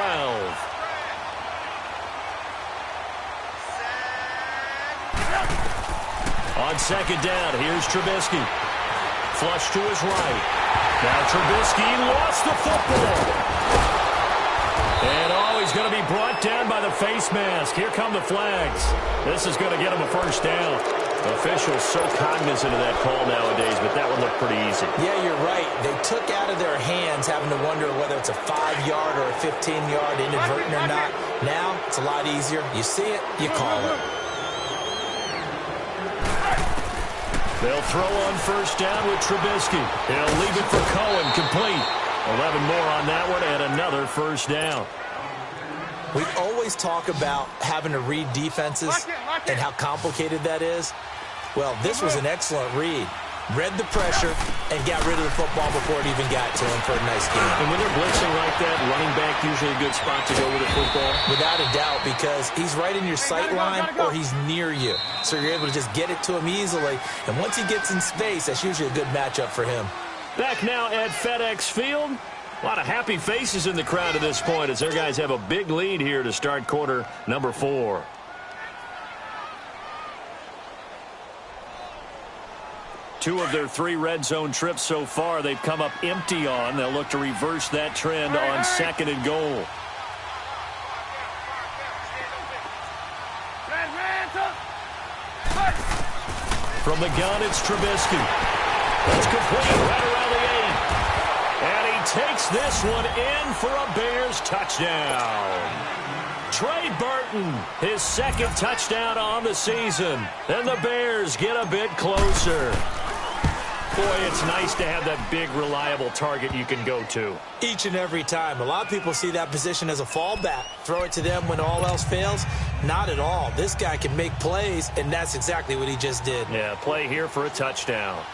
On second down, here's Trubisky. Flush to his right. Now Trubisky lost the football. And he's going to be brought down by the face mask. Here come the flags. This is going to get him a 1st down. Officials so cognizant of that call nowadays, but that one look pretty easy. Yeah, you're right. They took out of their hands having to wonder whether it's a 5-yard or a 15-yard inadvertent or not. Now, it's a lot easier. You see it, you call it. They'll throw on first down with Trubisky. He'll leave it for Cohen, complete. 11 more on that one and another first down. We always talk about having to read defenses and how complicated that is. Well, this was an excellent read. Read the pressure and got rid of the football before it even got to him for a nice game. And when they're blitzing like that, running back usually a good spot to go with the football? Without a doubt, because he's right in your sight line or he's near you. So you're able to just get it to him easily. And once he gets in space, that's usually a good matchup for him. Back now at FedEx Field. A lot of happy faces in the crowd at this point as their guys have a big lead here to start quarter number 4. Two of their 3 red zone trips so far they've come up empty on. They'll look to reverse that trend on 2nd and goal. From the gun, it's Trubisky. That's complete right around the 8. And he takes this one in for a Bears touchdown. Trey Burton, his 2nd touchdown on the season. And the Bears get a bit closer. Boy, it's nice to have that big, reliable target you can go to. Each and every time. A lot of people see that position as a fallback. Throw it to them when all else fails. Not at all. This guy can make plays, and that's exactly what he just did. Yeah, play here for a touchdown.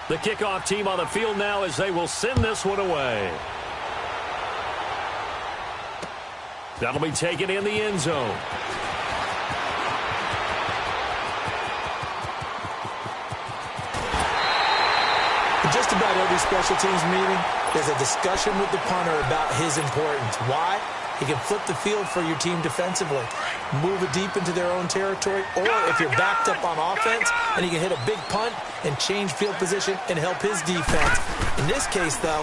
The kickoff team on the field now as they will send this one away. That'll be taken in the end zone. In just about every special teams meeting, there's a discussion with the punter about his importance. Why? He can flip the field for your team defensively, move it deep into their own territory, or if you're backed up on offense, and he can hit a big punt and change field position and help his defense. In this case, though,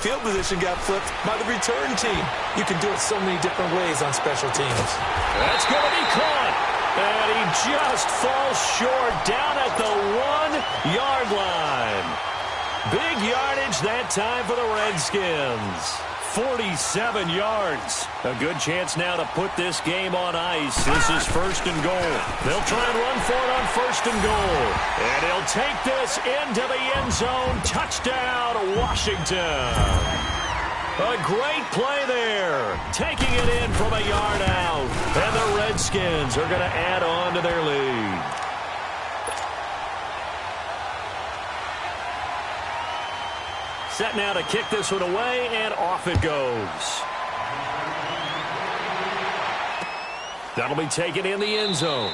field position got flipped by the return team. You can do it so many different ways on special teams. That's going to be caught. And he just falls short down at the 1-yard line. Big yardage that time for the Redskins. 47 yards. A good chance now to put this game on ice. This is 1st and goal. They'll try and run for it on 1st and goal. And he'll take this into the end zone. Touchdown, Washington. A great play there. Taking it in from a yard out. And the Redskins are going to add on to their lead. Set now to kick this one away, and off it goes. That'll be taken in the end zone.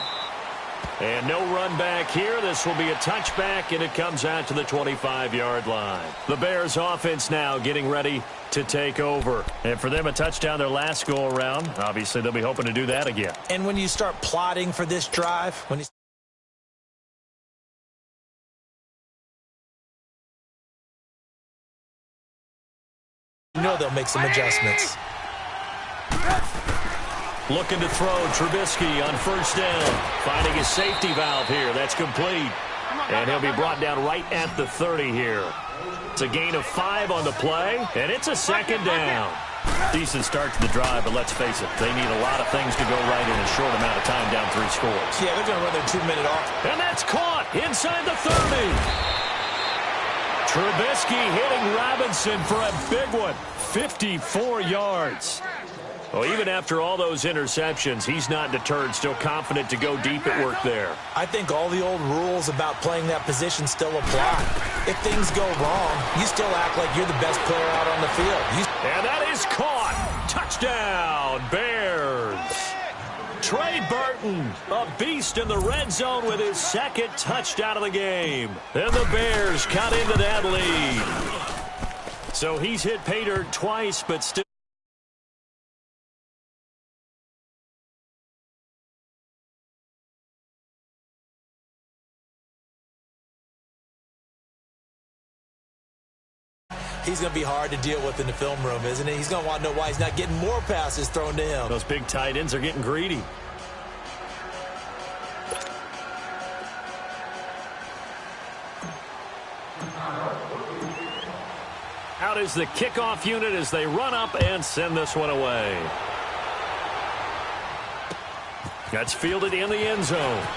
And no run back here. This will be a touchback, and it comes out to the 25-yard line. The Bears offense now getting ready to take over. And for them, a touchdown their last go-around. Obviously, they'll be hoping to do that again. And when you start plotting for this drive, when you know they'll make some adjustments. Looking to throw, Trubisky on 1st down. Finding his safety valve here. That's complete. And he'll be brought down right at the 30 here. It's a gain of 5 on the play, and it's a 2nd down. Decent start to the drive, but let's face it, they need a lot of things to go right in a short amount of time down 3 scores. Yeah, they're going to run their 2-minute off. And that's caught inside the 30. Trubisky hitting Robinson for a big one. 54 yards. Well, even after all those interceptions, he's not deterred, still confident to go deep at work there. I think all the old rules about playing that position still apply. If things go wrong, you still act like you're the best player out on the field. And that is caught. Touchdown, Bears. Trey Burton, a beast in the red zone with his 2nd touchdown of the game. And the Bears cut into that lead. So he's hit pay dirt twice, but still. He's going to be hard to deal with in the film room, isn't he? He's going to want to know why he's not getting more passes thrown to him. Those big tight ends are getting greedy. Out is the kickoff unit as they run up and send this one away. That's fielded in the end zone.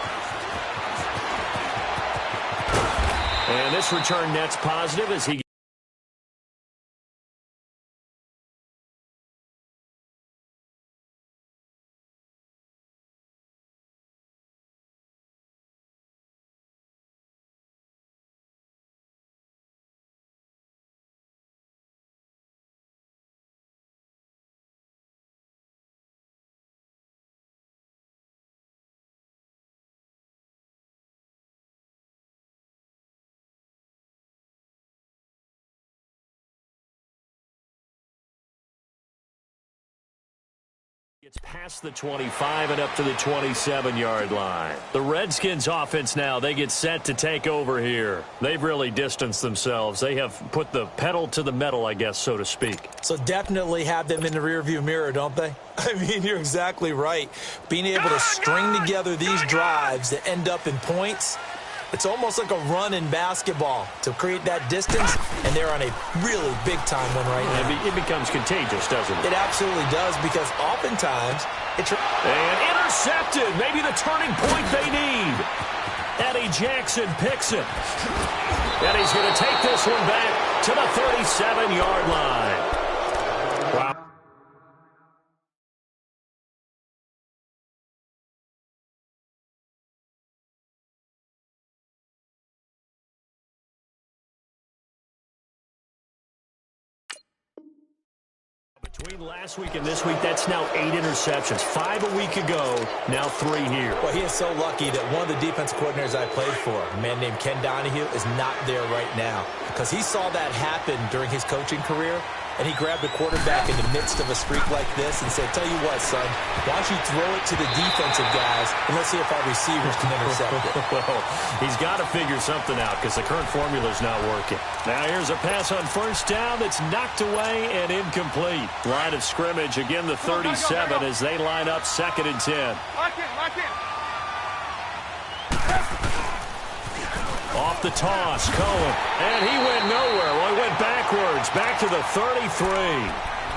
And this return net's positive as he gets past the 25 and up to the 27-yard line. The Redskins offense now, they get set to take over here. They've really distanced themselves. They have put the pedal to the metal, I guess, so to speak. So definitely have them in the rearview mirror, don't they? I mean, you're exactly right. Being able to string together these drives that end up in points, it's almost like a run in basketball to create that distance, and they're on a really big-time one right now. It becomes contagious, doesn't it? It absolutely does, because oftentimes it's... And intercepted. Maybe the turning point they need. Eddie Jackson picks it. And he's going to take this one back to the 37-yard line. Wow. Between last week and this week, that's now 8 interceptions. 5 a week ago, now 3 here. Well, he is so lucky that one of the defense coordinators I played for, a man named Ken Donahue, is not there right now, because he saw that happen during his coaching career, and he grabbed a quarterback in the midst of a streak like this and said, tell you what, son, why don't you throw it to the defensive guys, and let's see if our receivers can intercept it. Well, he's got to figure something out because the current formula is not working. Now here's a pass on first down that's knocked away and incomplete. Line of scrimmage, again the 37 as they line up 2nd and 10. Lock in. Off the toss, Cohen. And he went nowhere. Well, he went backwards, back to the 33.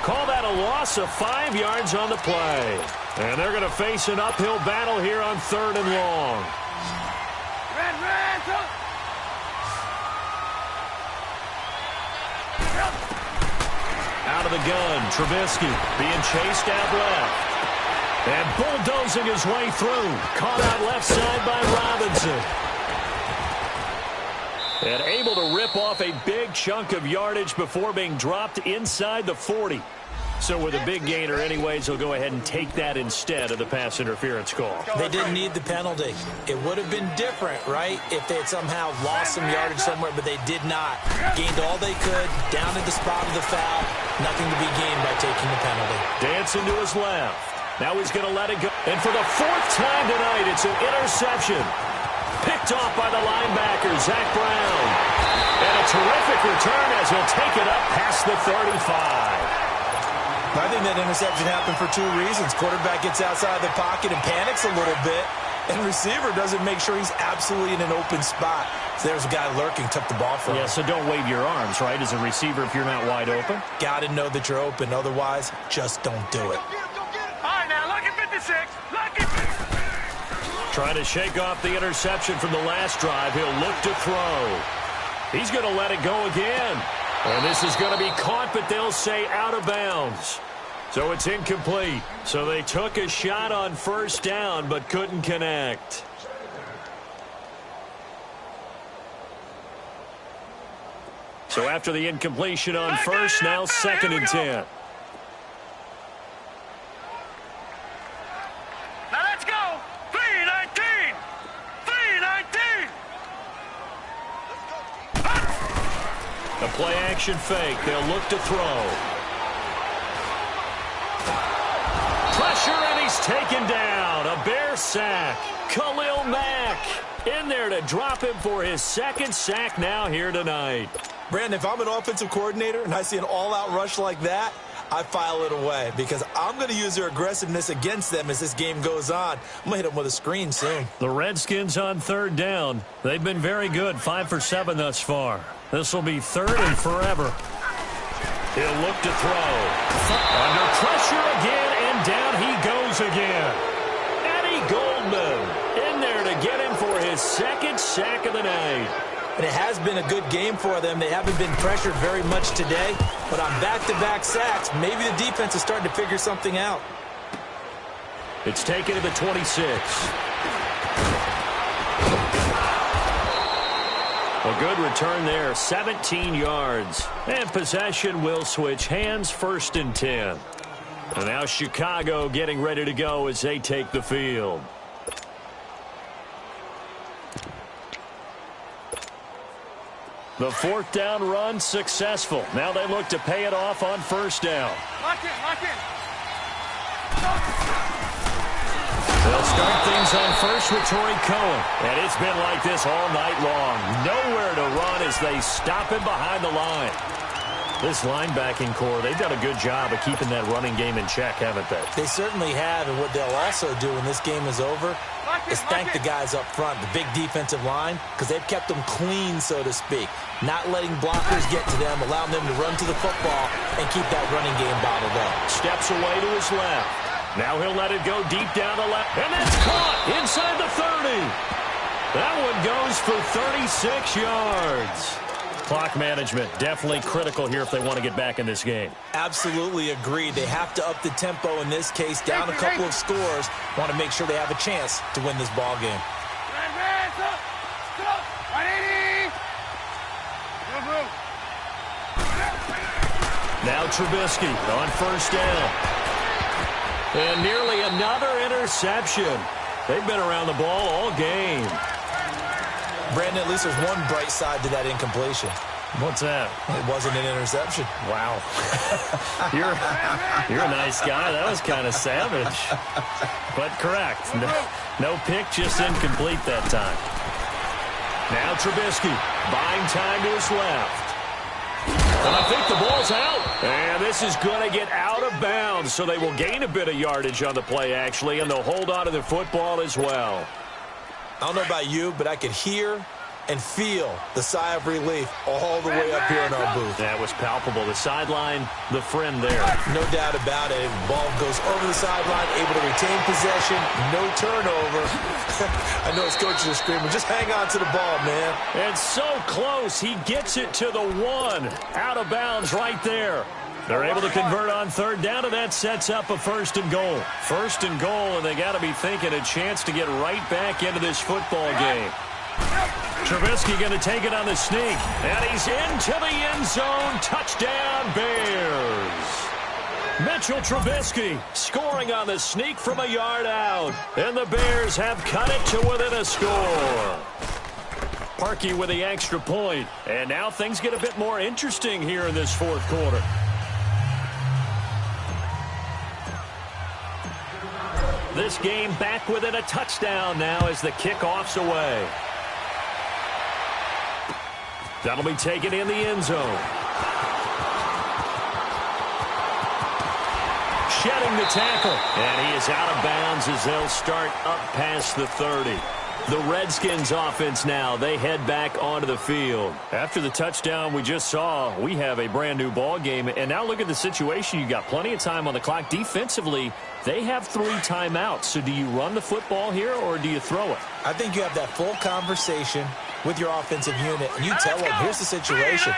Call that a loss of 5 yards on the play. And they're going to face an uphill battle here on 3rd and long. Out of the gun, Trubisky being chased out left. And bulldozing his way through. Caught out left side by Robinson. And able to rip off a big chunk of yardage before being dropped inside the 40. So with a big gainer anyways, he'll go ahead and take that instead of the pass interference call. They didn't need the penalty. It would have been different, right, if they had somehow lost some yardage somewhere, but they did not. Gained all they could, down at the spot of the foul. Nothing to be gained by taking the penalty. Dancing to his left. Now he's going to let it go. And for the 4th time tonight, it's an interception. Picked off by the linebacker, Zach Brown. And a terrific return as he'll take it up past the 35. I think that interception happened for 2 reasons. Quarterback gets outside the pocket and panics a little bit, and receiver doesn't make sure he's absolutely in an open spot. So there's a guy lurking, took the ball from him. Yeah, so don't wave your arms, right, as a receiver if you're not wide open. Got to know that you're open. Otherwise, just don't do it. All right, now, lucky 56. Lucky 56. Trying to shake off the interception from the last drive. He'll look to throw. He's going to let it go again. And this is going to be caught, but they'll say out of bounds. So it's incomplete. So they took a shot on first down, but couldn't connect. So after the incompletion on first, now 2nd and 10. A play-action fake. They'll look to throw. Pressure, and he's taken down. A Bear sack. Khalil Mack in there to drop him for his 2nd sack now here tonight. Brandon, if I'm an offensive coordinator and I see an all-out rush like that, I file it away because I'm going to use their aggressiveness against them as this game goes on. I'm going to hit them with a screen soon. The Redskins on third down. They've been very good, 5 for 7 thus far. This will be third and forever. He'll look to throw. Under pressure again, and down he goes again. Eddie Goldman in there to get him for his second sack of the night. And it has been a good game for them. They haven't been pressured very much today, but on back-to-back sacks, maybe the defense is starting to figure something out. It's taken to the 26. A good return there, 17 yards. And possession will switch hands, 1st and 10. And now Chicago getting ready to go as they take the field. The 4th down run successful. Now they look to pay it off on 1st down. Lock in, lock in. They'll start things on first with Torrey Cohen. And it's been like this all night long. Nowhere to run as they stop him behind the line. This linebacking core, they've done a good job of keeping that running game in check, haven't they? They certainly have, and what they'll also do when this game is over is thank the guys up front, the big defensive line, because they've kept them clean, so to speak. Not letting blockers get to them, allowing them to run to the football and keep that running game bottled up. Steps away to his left. Now he'll let it go deep down the left. And it's caught inside the 30. That one goes for 36 yards. Clock management definitely critical here if they want to get back in this game. Absolutely agreed. They have to up the tempo in this case, down a couple of scores. Want to make sure they have a chance to win this ball game. Now Trubisky on 1st down. And nearly another interception. They've been around the ball all game. Brandon, at least there's one bright side to that incompletion. What's that? It wasn't an interception. Wow. You're a nice guy. That was kind of savage. But correct. No pick, just incomplete that time. Now Trubisky buying time to his left. And I think the ball's out. And this is going to get out of bounds, so they will gain a bit of yardage on the play, actually, and they'll hold on to the football as well. I don't know about you, but I could hear and feel the sigh of relief all the way up here in our booth. That was palpable. The sideline, the friend there. No doubt about it. The ball goes over the sideline, able to retain possession, no turnover. I know his coaches are screaming, just hang on to the ball, man. And so close. He gets it to the 1. Out of bounds right there. They're able to convert on 3rd down, and that sets up a 1st and goal. 1st and goal, and they got to be thinking a chance to get right back into this football game. Trubisky going to take it on the sneak, and he's into the end zone. Touchdown, Bears. Mitchell Trubisky scoring on the sneak from a yard out, and the Bears have cut it to within a score. Parkey with the extra point, and now things get a bit more interesting here in this 4th quarter. This game back within a touchdown now as the kickoff's away. That'll be taken in the end zone. Shedding the tackle. And he is out of bounds as they'll start up past the 30. The Redskins offense now, they head back onto the field. After the touchdown we just saw, we have a brand new ball game. And now look at the situation. You got plenty of time on the clock. Defensively, they have 3 timeouts. So do you run the football here or do you throw it? I think you have that full conversation with your offensive unit, and you tell them, here's the situation.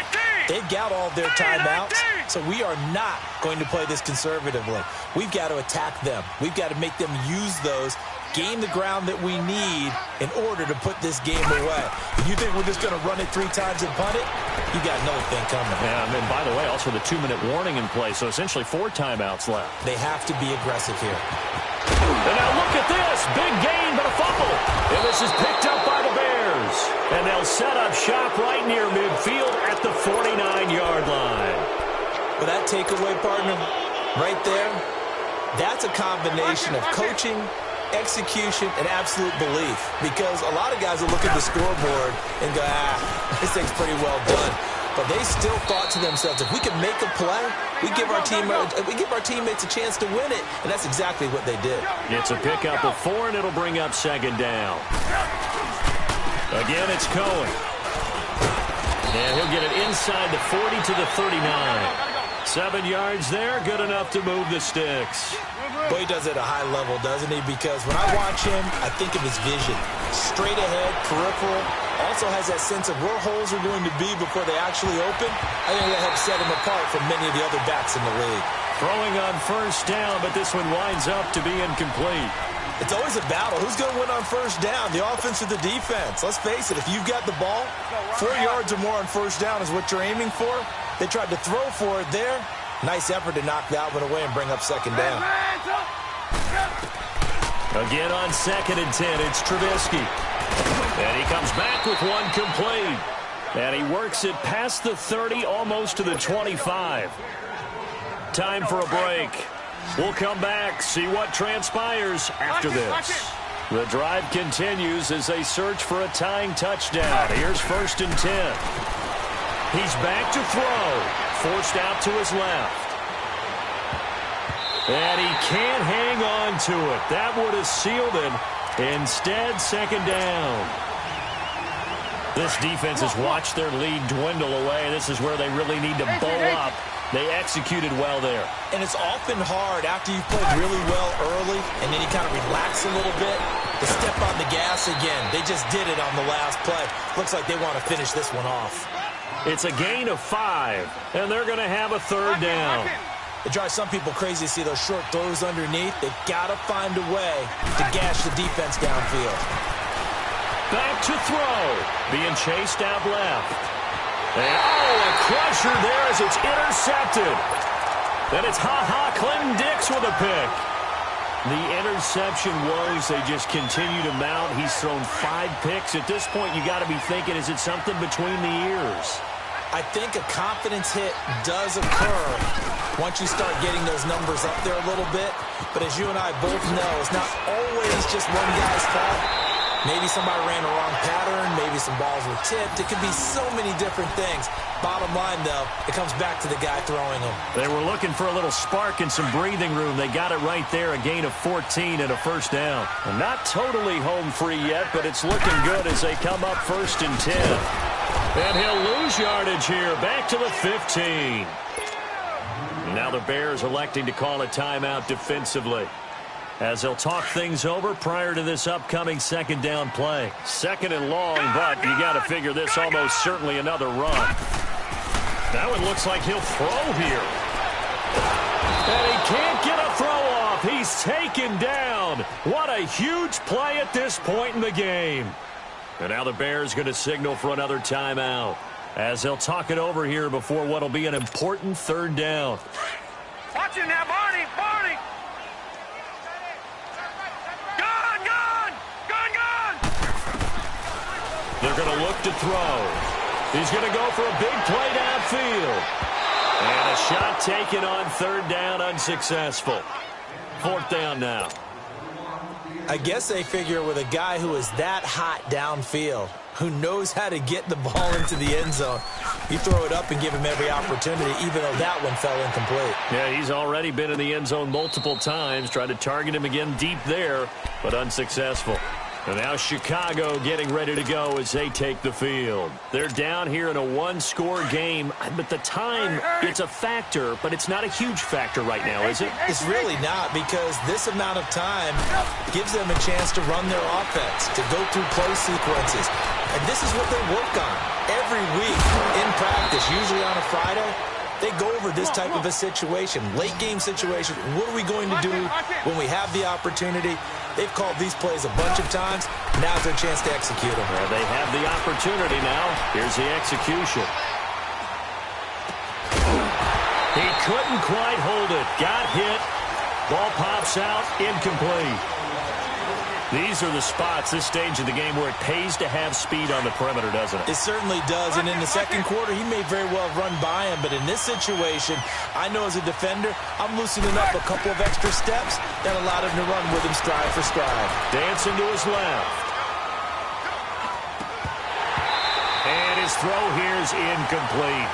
They've got all of their timeouts, so we are not going to play this conservatively. We've got to attack them. We've got to make them use those, gain the ground that we need in order to put this game away. If you think we're just going to run it 3 times and punt it, you got another thing coming. Yeah, and by the way, also the 2-minute warning in play, so essentially 4 timeouts left. They have to be aggressive here. And now look at this. Big gain, but a fumble. And this is picked up by the Bears. And they'll set up shop right near midfield at the 49-yard line. But that takeaway, partner, right there, that's a combination of coaching, execution, and absolute belief. Because a lot of guys will look at the scoreboard and go, this thing's pretty well done. but they still thought to themselves, if we can make a play, we give our teammates a chance to win it, and that's exactly what they did. It's a pickup of 4, and it'll bring up second down. Again, it's Cohen. And he'll get it inside the 40 to the 39. 7 yards there, good enough to move the sticks. Boy, he does it at a high level, doesn't he? Because when I watch him, I think of his vision. Straight ahead, peripheral. Also has that sense of where holes are going to be before they actually open. I think that helps set him apart from many of the other backs in the league. Throwing on first down, but this one winds up to be incomplete. It's always a battle. Who's going to win on first down, the offense or the defense? Let's face it, if you've got the ball, 4 yards or more on first down is what you're aiming for. They tried to throw for it there. Nice effort to knock that one away and bring up second down. Again on 2nd and 10, it's Trubisky. And he comes back with one complete. And he works it past the 30, almost to the 25. Time for a break. We'll come back, see what transpires after this. The drive continues as they search for a tying touchdown. Here's 1st and 10. He's back to throw. Forced out to his left. And he can't hang on to it. That would have sealed it. Instead, second down. This defense has watched their lead dwindle away. This is where they really need to bow up. They executed well there. And it's often hard after you've played really well early and then you kind of relax a little bit to step on the gas again. They just did it on the last play. Looks like they want to finish this one off. It's a gain of 5, and they're going to have a third down. It drives some people crazy to see those short throws underneath. They've got to find a way to gash the defense downfield. Back to throw. Being chased out left. And, a crusher there as it's intercepted. Then it's Clinton Dix with a pick. The interception woes, they just continue to mount. He's thrown 5 picks. At this point, you got to be thinking, is it something between the ears? I think a confidence hit does occur once you start getting those numbers up there a little bit. But as you and I both know, it's not always just one guy's fault. Maybe somebody ran a wrong pattern. Maybe some balls were tipped. It could be so many different things. Bottom line, though, it comes back to the guy throwing them. They were looking for a little spark and some breathing room. They got it right there, a gain of 14 and a first down. And not totally home free yet, but it's looking good as they come up 1st and 10. And he'll lose yardage here, back to the 15. Now the Bears electing to call a timeout defensively, as they'll talk things over prior to this upcoming second down play. 2nd and long, but you got to figure this almost certainly another run. That one looks like he'll throw here. And he can't get a throw off. He's taken down. What a huge play at this point in the game. And now the Bears going to signal for another timeout, as they'll talk it over here before what will be an important third down. Watch it now, Barney! Barney! Gun! They're going to look to throw. He's going to go for a big play downfield. And a shot taken on 3rd down, unsuccessful. 4th down now. I guess they figure with a guy who is that hot downfield, who knows how to get the ball into the end zone, you throw it up and give him every opportunity, even though that one fell incomplete. Yeah, he's already been in the end zone multiple times, tried to target him again deep there, but unsuccessful. And now Chicago getting ready to go as they take the field. They're down here in a 1-score game, but the time, it's a factor, but it's not a huge factor right now, is it? It's really not, because this amount of time gives them a chance to run their offense, to go through play sequences. And this is what they work on every week in practice, usually on a Friday. They go over this type of a situation, late-game situation. What are we going to do when we have the opportunity? They've called these plays a bunch of times. Now's their chance to execute them. Well, they have the opportunity now. Here's the execution. He couldn't quite hold it. Got hit. Ball pops out. Incomplete. These are the spots, this stage of the game, where it pays to have speed on the perimeter, doesn't it? It certainly does, and in the second quarter, he may very well run by him, but in this situation, I know as a defender, I'm loosening up a couple of extra steps that allowed him to run with him stride for stride. Dancing to his left. And his throw here is incomplete.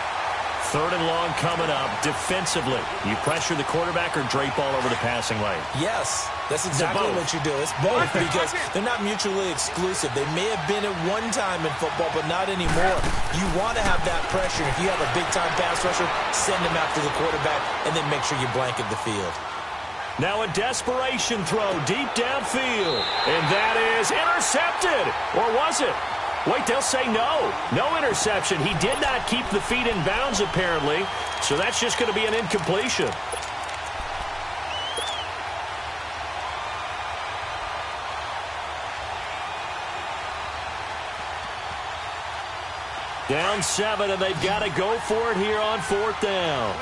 3rd and long coming up. Defensively, you pressure the quarterback or drape all over the passing lane? Yes, that's exactly what you do. It's both because they're not mutually exclusive. They may have been at one time in football, but not anymore. You want to have that pressure. If you have a big-time pass rusher, send him after the quarterback, and then make sure you blanket the field. Now a desperation throw deep downfield. And that is intercepted. Or was it? Wait, they'll say no. No interception. He did not keep the feet in bounds, apparently. So that's just going to be an incompletion. Down 7, and they've got to go for it here on 4th down.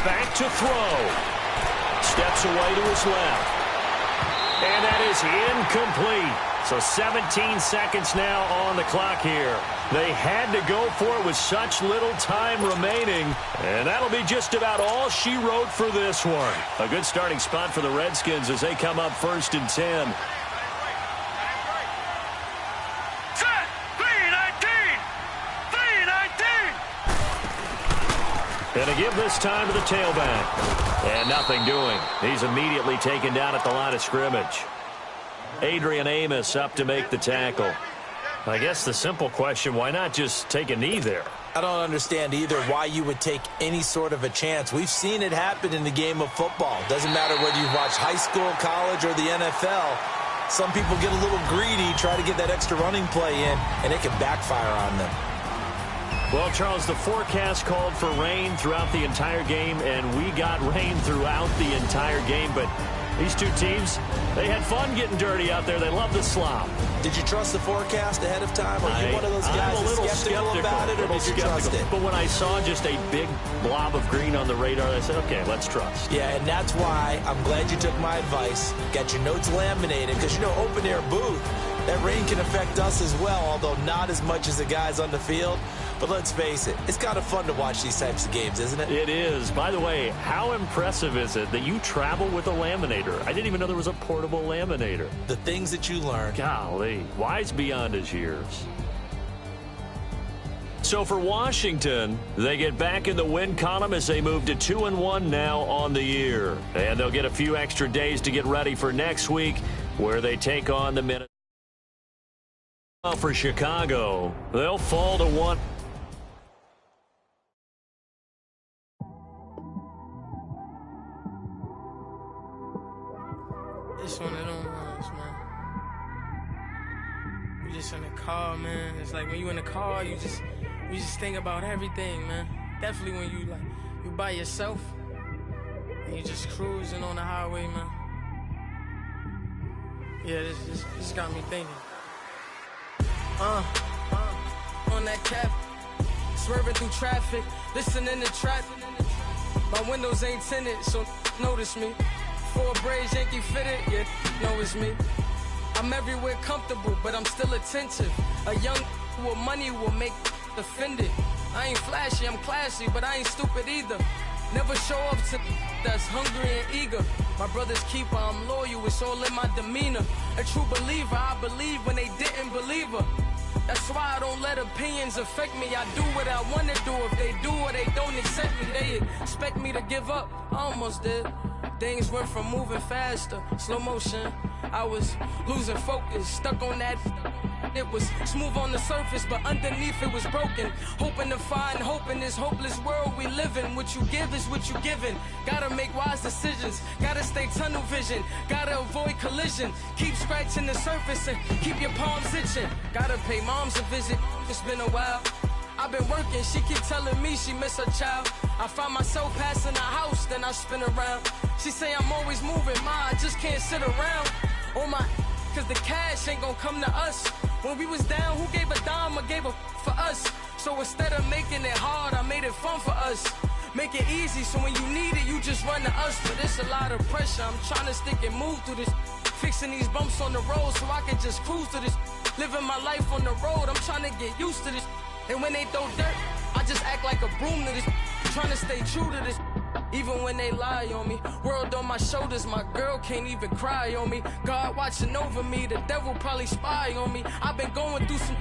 Back to throw. Steps away to his left. And that is incomplete. So 17 seconds now on the clock here. They had to go for it with such little time remaining. And that'll be just about all she wrote for this one. A good starting spot for the Redskins as they come up 1st and 10. Set! 3-19! 3-19! And a give this time to the tailback. And nothing doing. He's immediately taken down at the line of scrimmage. Adrian Amos up to make the tackle. I guess the simple question, why not just take a knee there? I don't understand either why you would take any sort of a chance. We've seen it happen in the game of football. Doesn't matter whether you've watched high school, college, or the NFL. Some people get a little greedy, try to get that extra running play in, and it can backfire on them. Well, Charles, the forecast called for rain throughout the entire game, and we got rain throughout the entire game. But these two teams, they had fun getting dirty out there. They love the slop. Did you trust the forecast ahead of time? Are you one of those guys that's skeptical about it, or did you trust it? But when I saw just a big blob of green on the radar, I said, okay, let's trust. Yeah, and that's why I'm glad you took my advice. Got your notes laminated, because, you know, open-air booth, that rain can affect us as well, although not as much as the guys on the field. But let's face it, it's kind of fun to watch these types of games, isn't it? It is. By the way, how impressive is it that you travel with a laminator? I didn't even know there was a portable laminator. The things that you learn. Golly, wise beyond his years. So for Washington, they get back in the win column as they move to 2-1 now on the year. And they'll get a few extra days to get ready for next week, where they take on the Minnesota. For Chicago, they'll fall to 1. It's one of them ones, man. You just in the car, man. It's like when you in the car, you just think about everything, man. Definitely when you by yourself and you just cruising on the highway, man. Yeah, this got me thinking. On that cap, swerving through traffic, listening to traffic. My windows ain't tinted, so notice me. 4 braids, Yankee fitted, yeah, know it's me. I'm everywhere comfortable, but I'm still attentive. A young with money will make offended. I ain't flashy, I'm classy, but I ain't stupid either. Never show up to that's hungry and eager. My brother's keeper, I'm loyal, it's all in my demeanor. A true believer, I believe when they didn't believe her. That's why I don't let opinions affect me. I do what I want to do. If they do or they don't accept me, they expect me to give up. I almost did. Things went from moving faster, slow motion. I was losing focus, stuck on that. It was smooth on the surface, but underneath it was broken. Hoping to find hope in this hopeless world we live in. What you give is what you given. Gotta make wise decisions. Gotta stay tunnel vision. Gotta avoid collision. Keep scratching the surface and keep your palms itching. Gotta pay moms a visit. It's been a while. I've been working, she keep telling me she miss her child. I find myself passing the house, then I spin around. She say I'm always moving, ma, I just can't sit around. Oh my, cause the cash ain't gonna come to us. When we was down, who gave a dime or gave a for us? So instead of making it hard, I made it fun for us. Make it easy, so when you need it, you just run to us. But it's a lot of pressure, I'm trying to stick and move through this. Fixing these bumps on the road so I can just cruise to this. Living my life on the road, I'm trying to get used to this. And when they throw dirt, I just act like a broom to this. Trying to stay true to this. even when they lie on me. World on my shoulders, my girl can't even cry on me. God watching over me, the devil probably spy on me. I've been going through some,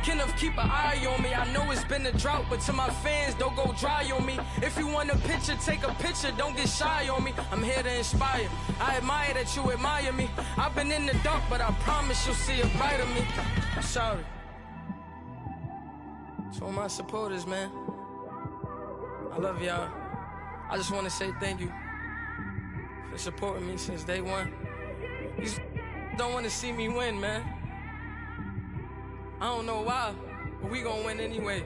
Kenneth keep an eye on me. I know it's been a drought, but to my fans, don't go dry on me. If you want a picture, take a picture, don't get shy on me. I'm here to inspire, I admire that you admire me. I've been in the dark, but I promise you'll see a brighter me. I'm sorry to all my supporters, man. I love y'all. I just want to say thank you for supporting me since day one. You don't want to see me win, man. I don't know why, but we gonna win anyway.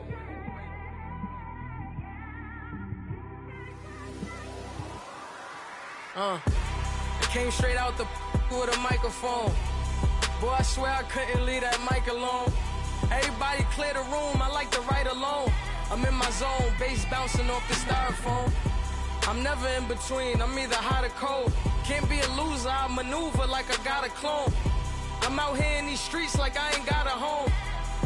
I came straight out the with a microphone. Boy, I swear I couldn't leave that mic alone. Everybody clear the room, I like to write alone. I'm in my zone, bass bouncing off the styrofoam. I'm never in between, I'm either hot or cold. Can't be a loser, I maneuver like I got a clone. I'm out here in these streets like I ain't got a home.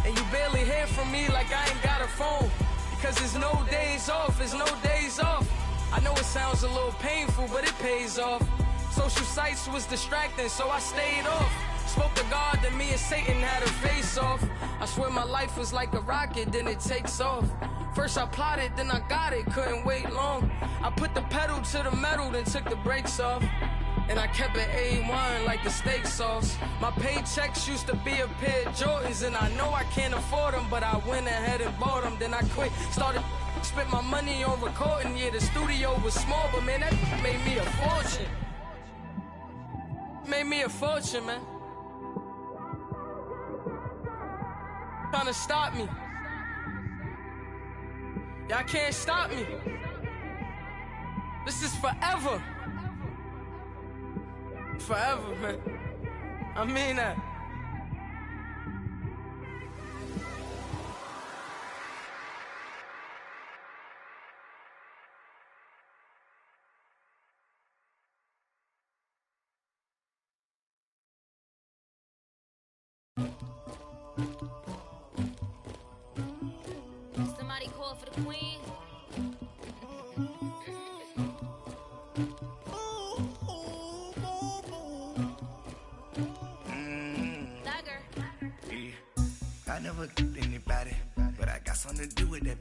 And you barely hear from me like I ain't got a phone. Because there's no days off, there's no days off. I know it sounds a little painful, but it pays off. Social sites was distracting, so I stayed off. Spoke to God, then me and Satan had a face off. I swear my life was like a rocket, then it takes off. First I plotted, then I got it, couldn't wait long. I put the pedal to the metal, then took the brakes off. And I kept it A1 like the steak sauce. My paychecks used to be a pair of Jordans, and I know I can't afford them, but I went ahead and bought them. Then I quit, started spent my money on recording. Yeah, the studio was small, but man, that made me a fortune. Made me a fortune, man. Trying to stop me. Y'all can't stop me. This is forever. Forever, man. I mean that. Somebody call for the queen. I never killed anybody, but I got something to do with that.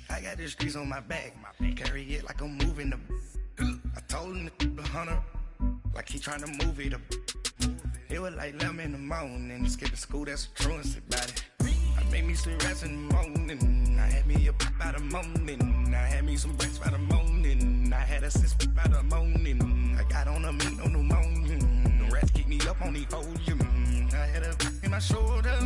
I got the streets on my back, carry it like I'm moving the. I told him to 100, like he trying to move it up. It was like 11 in the morning, skipping school, that's a truancy about it. I made me some rest in the morning, I had me a pop by the morning, I had me some breaks by the morning, I had a sis by the morning, I got on a meat on the morning, the rats keep me up on the podium, I had a in my shoulder.